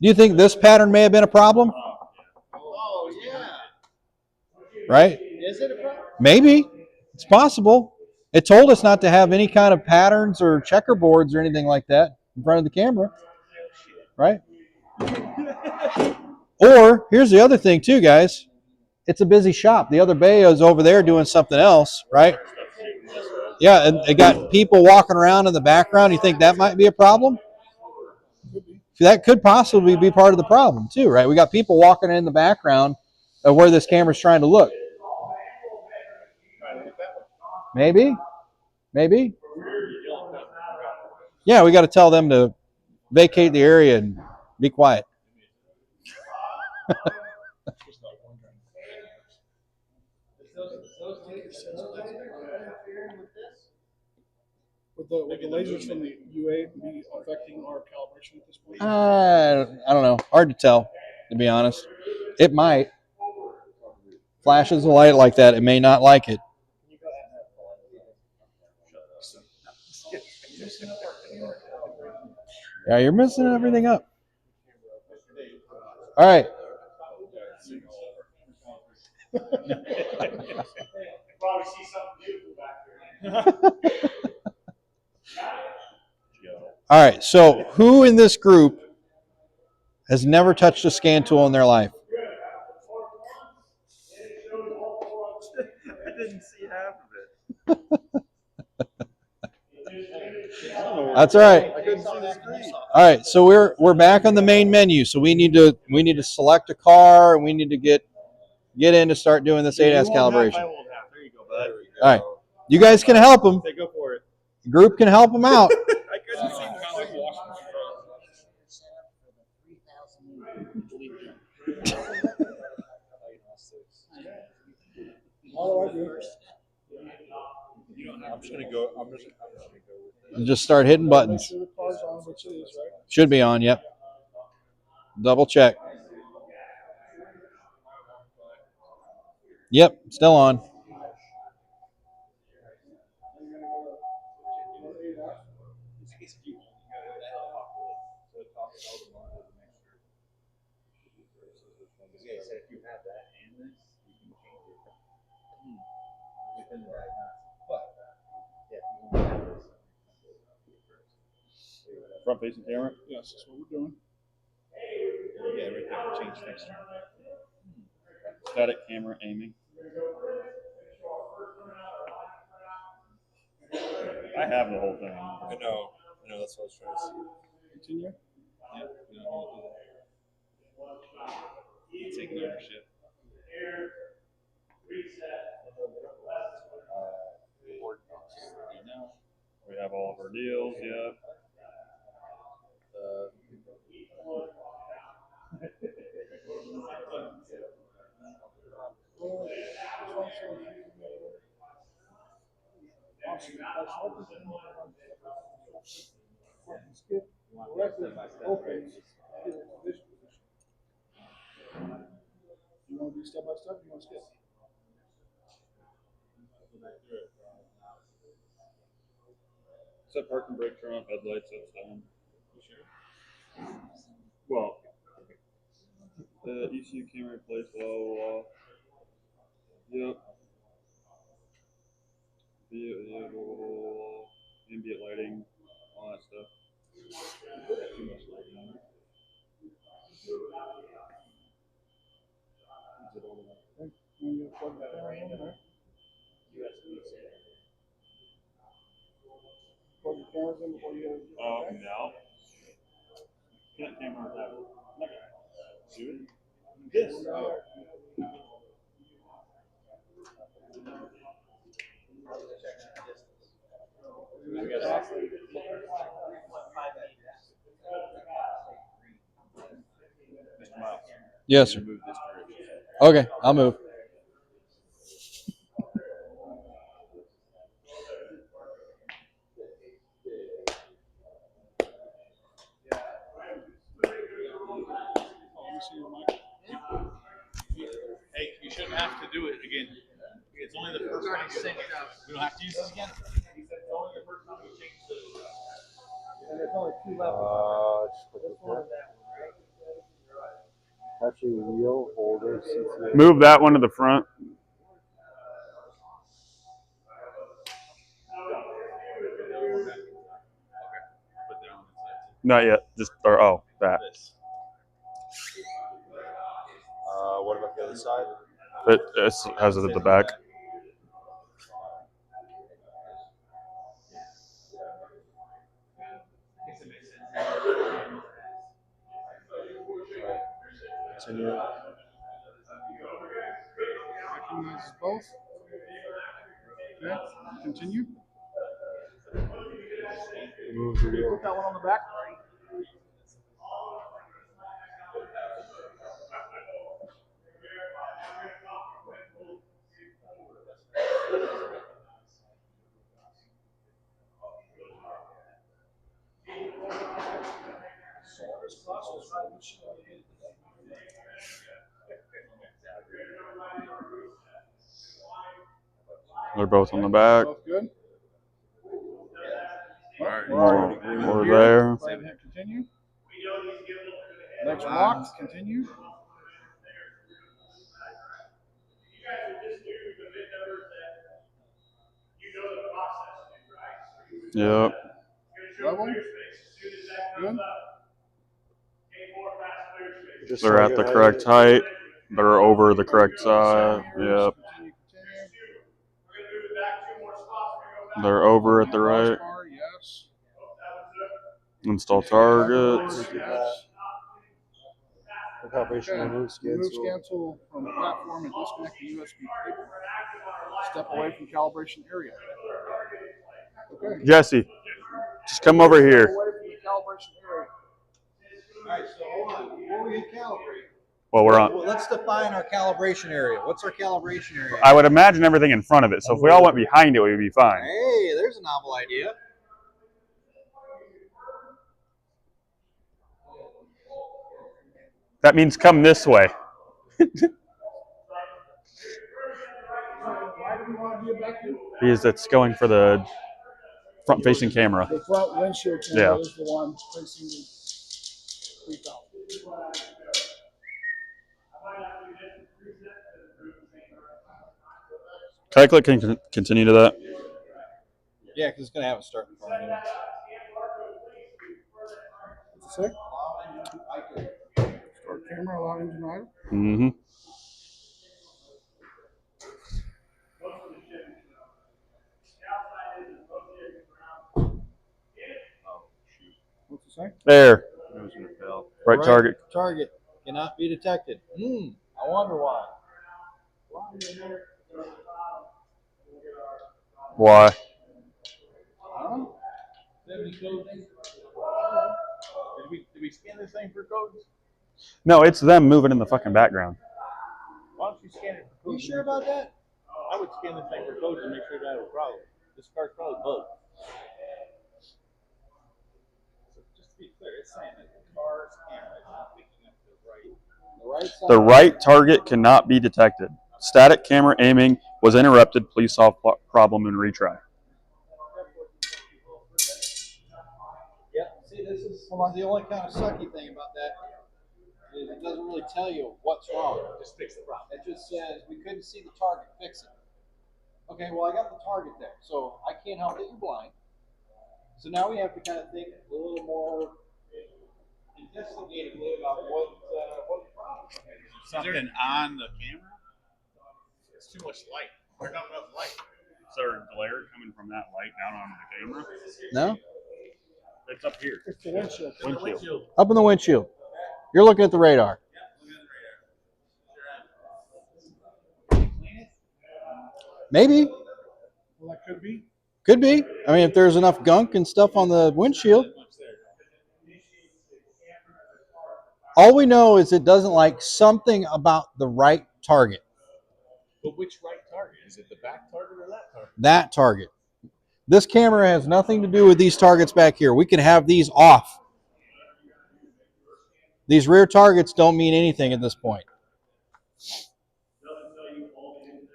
[SPEAKER 1] Do you think this pattern may have been a problem?
[SPEAKER 4] Oh yeah.
[SPEAKER 1] Right?
[SPEAKER 4] Is it a problem?
[SPEAKER 1] Maybe. It's possible. It told us not to have any kind of patterns or checkerboards or anything like that in front of the camera. Right? Or here's the other thing too, guys. It's a busy shop. The other bay is over there doing something else, right? Yeah, and they got people walking around in the background. You think that might be a problem? That could possibly be part of the problem too, right? We got people walking in the background of where this camera's trying to look. Maybe. Maybe. Yeah, we got to tell them to vacate the area and be quiet.
[SPEAKER 2] With the lasers from the UA be affecting our calibration at this point?
[SPEAKER 1] I don't know. Hard to tell, to be honest. It might. Flashes a light like that, it may not like it. Yeah, you're messing everything up. All right.
[SPEAKER 2] Probably see something beautiful back there.
[SPEAKER 1] All right. So, who in this group has never touched a scan tool in their life?
[SPEAKER 3] I didn't see half of it.
[SPEAKER 1] That's all right.
[SPEAKER 3] I couldn't see the screen.
[SPEAKER 1] All right. So we're back on the main menu. So we need to select a car, and we need to get in to start doing this ADAS calibration.
[SPEAKER 3] I won't have. There you go, bud.
[SPEAKER 1] All right. You guys can help them.
[SPEAKER 3] Okay, go for it.
[SPEAKER 1] The group can help them out.
[SPEAKER 3] I couldn't see the screen.
[SPEAKER 2] All I do.
[SPEAKER 4] I'm just gonna go. I'm just gonna go with
[SPEAKER 1] And just start hitting
[SPEAKER 2] Make
[SPEAKER 1] buttons.
[SPEAKER 2] sure the car's on, which it is, right?
[SPEAKER 1] Should be on. Yep. Double check. Yep. Still on.
[SPEAKER 4] if you have that and this, you can change it within the diagnostic. But yeah, if you don't have this,
[SPEAKER 3] Front facing camera?
[SPEAKER 2] Yes, that's what we're doing.
[SPEAKER 4] yeah, right there, change next time.
[SPEAKER 3] Static camera aiming. I have the whole thing.
[SPEAKER 4] I know, that's what I was trying to see.
[SPEAKER 2] Continue.
[SPEAKER 4] Yeah, we don't need to do that. Taking ownership.
[SPEAKER 3] We have all of our deals, yeah.
[SPEAKER 2] Skip. Okay. You want to do step by step? You want to skip?
[SPEAKER 3] Set park and brake, turn off headlights, that's done. Well, the ECU camera replaced, blah, blah, blah. Yep. Yeah, blah, blah, blah, blah. Ambient lighting, all that stuff. Too much lighting on it.
[SPEAKER 2] You want to plug the camera in there? Plug the cameras in before you
[SPEAKER 3] No. This.
[SPEAKER 1] Yes, sir. Okay, I'll move.
[SPEAKER 4] Hey, you shouldn't have to do it again. It's only the first time. We don't have to use this again.
[SPEAKER 2] And there's only 2 levels.
[SPEAKER 5] Actually, wheel holder. CTA.
[SPEAKER 3] Move that one to the front. Not yet. Just or that.
[SPEAKER 5] What about the other side?
[SPEAKER 3] It has it at the back.
[SPEAKER 5] Continue.
[SPEAKER 2] Recognizes both. Okay, continue.
[SPEAKER 5] Move the wheel.
[SPEAKER 2] Put that one on the back.
[SPEAKER 3] They're both on the back.
[SPEAKER 2] Both good.
[SPEAKER 3] More there.
[SPEAKER 2] Go ahead and hit continue. Next walk, continue.
[SPEAKER 3] Yep.
[SPEAKER 2] Level. Good.
[SPEAKER 5] Just
[SPEAKER 3] They're at the correct height. They're over the correct side. Yep.
[SPEAKER 2] Continue, continue.
[SPEAKER 3] They're over at the right.
[SPEAKER 2] Bar, yes.
[SPEAKER 3] Install targets.
[SPEAKER 2] Yes.
[SPEAKER 5] The calibration
[SPEAKER 2] Okay.
[SPEAKER 5] remove scan
[SPEAKER 2] Remove
[SPEAKER 5] tool.
[SPEAKER 2] scan tool from the platform and disconnect the USB cable. Step away from calibration area. Okay.
[SPEAKER 3] Jesse, just come over
[SPEAKER 2] Step
[SPEAKER 3] here.
[SPEAKER 2] away from the calibration area.
[SPEAKER 1] All right, so hold on. Before we hit calibrate,
[SPEAKER 3] Well, we're on.
[SPEAKER 1] well, let's define our calibration area. What's our calibration area?
[SPEAKER 3] I would imagine everything in front of it. So if we all went behind it, we'd be fine.
[SPEAKER 1] Hey, there's a novel idea.
[SPEAKER 3] That means come this way.
[SPEAKER 2] Why do we want to be back here?
[SPEAKER 3] Because it's going for the front-facing camera.
[SPEAKER 2] The front windshield camera
[SPEAKER 3] Yeah.
[SPEAKER 2] is the one facing the 3000.
[SPEAKER 3] Can I click continue to that?
[SPEAKER 1] Yeah, because it's going to have a start in front of you.
[SPEAKER 2] What's it say? Start camera, allow engine idle.
[SPEAKER 3] Mm-hmm.
[SPEAKER 2] What's it say?
[SPEAKER 3] There. Right target.
[SPEAKER 1] Target cannot be detected. I wonder why.
[SPEAKER 3] Why?
[SPEAKER 2] Huh?
[SPEAKER 4] Did we scan this thing for codes?
[SPEAKER 3] No, it's them moving in the fucking background.
[SPEAKER 4] Why don't you scan it for
[SPEAKER 1] Are you
[SPEAKER 4] codes?
[SPEAKER 1] sure about that?
[SPEAKER 4] I would scan this thing for codes and make sure that was a problem. This car's probably bugged. So just to be clear, it's saying that the car's camera is not picking up the right.
[SPEAKER 1] The right side.
[SPEAKER 3] The right target cannot be detected. Static camera aiming was interrupted. Please solve problem and retry.
[SPEAKER 1] Yep. See, this is the only kind of sucky thing about that is it doesn't really tell you what's wrong.
[SPEAKER 4] Just fix the problem.
[SPEAKER 1] It just says we couldn't see the target. Fix it. Okay, well I got the target there, so I can't help that you're blind. So now we have to kind of think a little more investigatively about what the problem is.
[SPEAKER 4] Something on the camera? It's too much light. There's not enough light.
[SPEAKER 3] Is there glare coming from that light down onto the camera?
[SPEAKER 1] No.
[SPEAKER 3] It's up here.
[SPEAKER 2] It's the windshield.
[SPEAKER 3] Windshield.
[SPEAKER 1] Up in the windshield. You're looking at the radar. Maybe.
[SPEAKER 2] Well, that could be.
[SPEAKER 1] Could be. I mean, if there's enough gunk and stuff on the windshield. All we know is it doesn't like something about the right target.
[SPEAKER 4] But which right target? Is it the back target or that target?
[SPEAKER 1] That target. This camera has nothing to do with these targets back here. We can have these off. These rear targets don't mean anything at this point.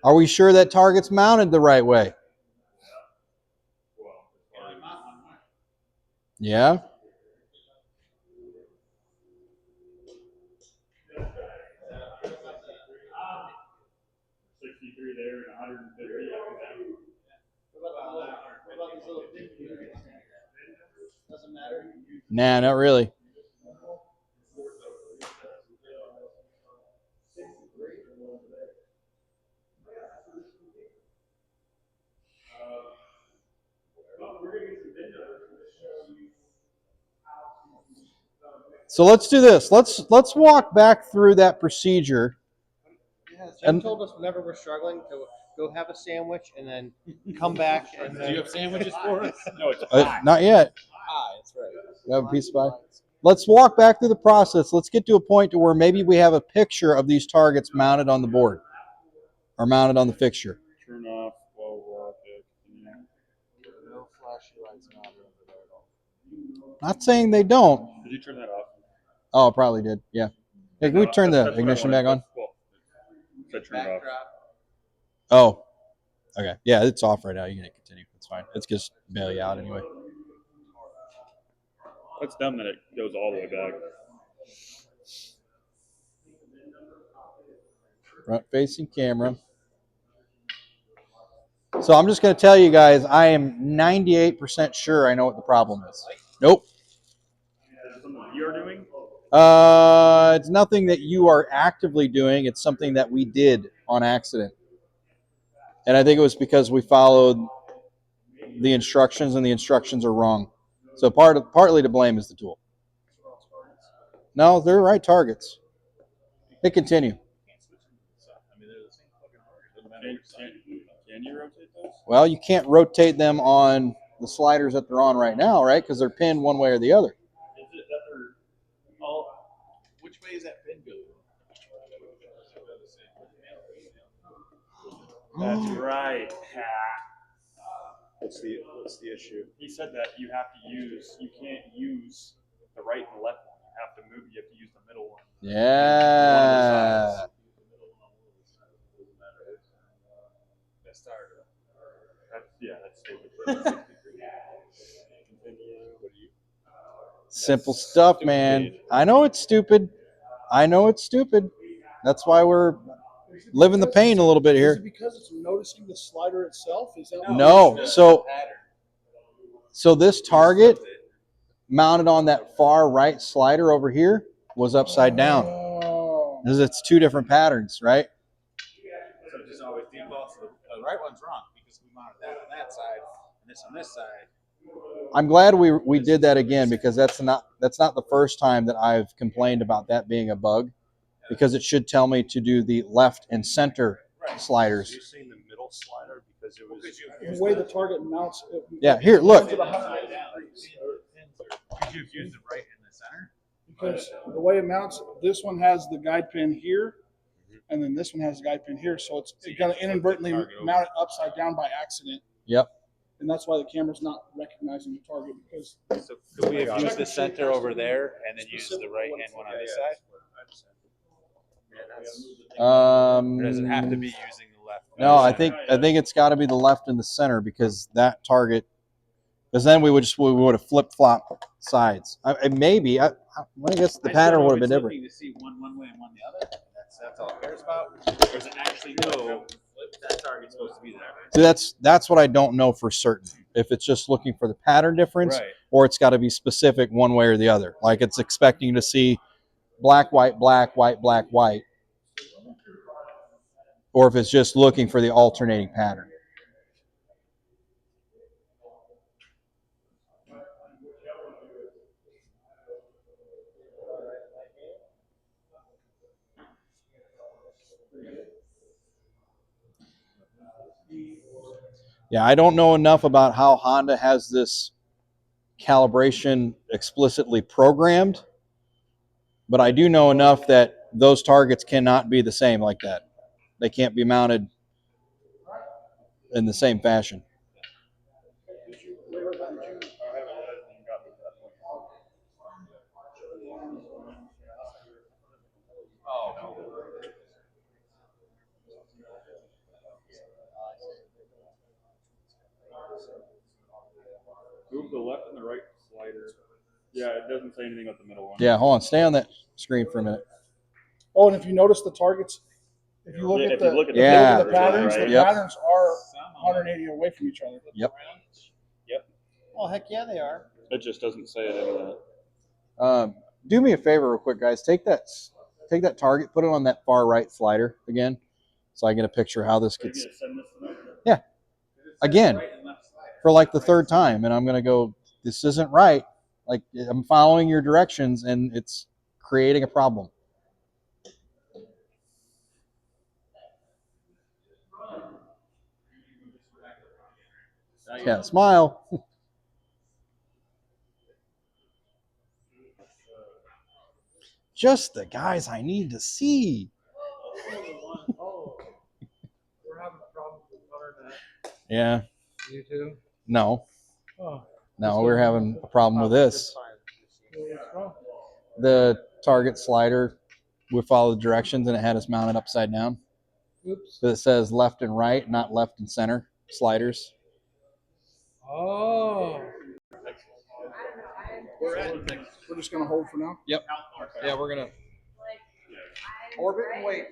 [SPEAKER 1] Are we sure that target's mounted the right way? Yeah.
[SPEAKER 3] There and 150.
[SPEAKER 4] Doesn't matter.
[SPEAKER 1] Nah, not really. So let's do this. Let's walk back through that procedure.
[SPEAKER 6] Yeah, Jim told us whenever we're struggling to go have a sandwich and then come back and
[SPEAKER 4] Do
[SPEAKER 6] then
[SPEAKER 4] you have sandwiches for us?
[SPEAKER 3] No, it's a pie.
[SPEAKER 1] Not yet.
[SPEAKER 4] That's right.
[SPEAKER 1] You have a piece of pie? Let's walk back through the process. Let's get to a point to where maybe we have a picture of these targets mounted on the board or mounted on the fixture.
[SPEAKER 3] Turn off while we're up there.
[SPEAKER 4] No flashy lights not over there at all.
[SPEAKER 1] Not saying they don't.
[SPEAKER 3] Did you turn that off?
[SPEAKER 1] Oh, it probably did. Yeah. Hey, can we turn the
[SPEAKER 3] That's what I
[SPEAKER 1] ignition
[SPEAKER 3] wanted.
[SPEAKER 1] back on?
[SPEAKER 3] Well, I turned it off.
[SPEAKER 6] backdrop.
[SPEAKER 1] Oh, okay. Yeah, it's off right now. You can continue. It's fine. It's just bail you out anyway.
[SPEAKER 3] That's dumb that it goes all the way back.
[SPEAKER 1] Front-facing camera. So I'm just going to tell you guys, I am 98% sure I know what the problem is. Nope.
[SPEAKER 3] Is it something you're doing?
[SPEAKER 1] It's nothing that you are actively doing. It's something that we did on accident. And I think it was because we followed the instructions, and the instructions are wrong. So partly to blame is the tool. No, they're right targets. Hit continue.
[SPEAKER 4] I mean, they're the same fucking target. Doesn't matter which side.
[SPEAKER 3] Can you rotate those?
[SPEAKER 1] Well, you can't rotate them on the sliders that they're on right now, right? Because they're pinned one way or the other.
[SPEAKER 4] Is it that they're all? Which way is that pin going?
[SPEAKER 3] That's right.
[SPEAKER 5] What's the issue?
[SPEAKER 3] He said that you can't use the right and left one. You have to use the middle one.
[SPEAKER 1] Yeah.
[SPEAKER 3] That's stupid.
[SPEAKER 1] Simple stuff, man. I know it's stupid. That's why we're living the pain a little bit
[SPEAKER 2] Is
[SPEAKER 1] here.
[SPEAKER 2] it because it's noticing the slider itself? Is that
[SPEAKER 1] No. So this target mounted on that far right slider over here was upside down.
[SPEAKER 2] Oh.
[SPEAKER 1] Because it's two different patterns, right?
[SPEAKER 4] So it just always defaults to the right one's wrong because we mounted that on that side and this on this side.
[SPEAKER 1] I'm glad we did that again, because that's not the first time that I've complained about that being a bug, because it should tell me to do the left and center sliders.
[SPEAKER 5] You're saying the middle slider because it was.
[SPEAKER 2] The way the target mounts.
[SPEAKER 1] Yeah, here, look.
[SPEAKER 4] Could you have used the right in the center?
[SPEAKER 2] Because the way it mounts, this one has the guide pin here, and then this one has the guide pin here. So it's going to inadvertently mount it upside down by accident.
[SPEAKER 1] Yep.
[SPEAKER 2] And that's why the camera's not recognizing the target, because
[SPEAKER 4] So could we have used the center over there and then use the right hand one on this side? Or does it have to be using the left?
[SPEAKER 1] No, I think it's got to be the left and the center, because that target. Because then we would have flip flop sides. I guess the pattern would have been different.
[SPEAKER 4] To see one way and one the other. That's all it cares about. Or does it actually know that target's supposed to be there?
[SPEAKER 1] See, that's what I don't know for certain. If it's just looking for the pattern difference,
[SPEAKER 4] Right.
[SPEAKER 1] or it's got to be specific one way or the other. Like it's expecting to see black, white, black, white, black, white. Or if it's just looking for the alternating pattern. Yeah, I don't know enough about how Honda has this calibration explicitly programmed, but I do know enough that those targets cannot be the same like that. They can't be mounted in the same fashion.
[SPEAKER 3] Move the left and the right slider. Yeah, it doesn't say anything about the middle one.
[SPEAKER 1] Yeah, hold on. Stay on that screen for a minute.
[SPEAKER 2] Oh, and if you notice the targets, if you look
[SPEAKER 3] Yeah,
[SPEAKER 2] at
[SPEAKER 3] if
[SPEAKER 2] the
[SPEAKER 3] you look at
[SPEAKER 2] if you look at the
[SPEAKER 3] picture,
[SPEAKER 2] patterns,
[SPEAKER 3] right?
[SPEAKER 2] the
[SPEAKER 1] Yep.
[SPEAKER 2] patterns are 180 away from each other.
[SPEAKER 1] Yep.
[SPEAKER 6] Oh, heck yeah, they are.
[SPEAKER 3] It just doesn't say it in the.
[SPEAKER 1] Do me a favor real quick, guys. Take that target, put it on that far right slider again, so I get a picture of how this
[SPEAKER 3] Are you
[SPEAKER 1] gets.
[SPEAKER 3] gonna send this to them?
[SPEAKER 1] Yeah. Again, for like the third time, and I'm gonna go. This isn't right. Like I'm following your directions, and it's creating a problem. Yeah, smile. Just the guys I need to see.
[SPEAKER 4] Oh, we're having a problem with the internet.
[SPEAKER 1] Yeah.
[SPEAKER 4] You too?
[SPEAKER 1] No.
[SPEAKER 4] Oh,
[SPEAKER 1] No, we're having a problem with this.
[SPEAKER 4] what's wrong?
[SPEAKER 1] The target slider would follow the directions, and it had us mounted upside down.
[SPEAKER 4] Oops.
[SPEAKER 1] But it says left and right, not left and center sliders.
[SPEAKER 4] Oh.
[SPEAKER 2] We're just gonna hold for now.
[SPEAKER 1] Yep. Yeah, we're gonna orbit and wait.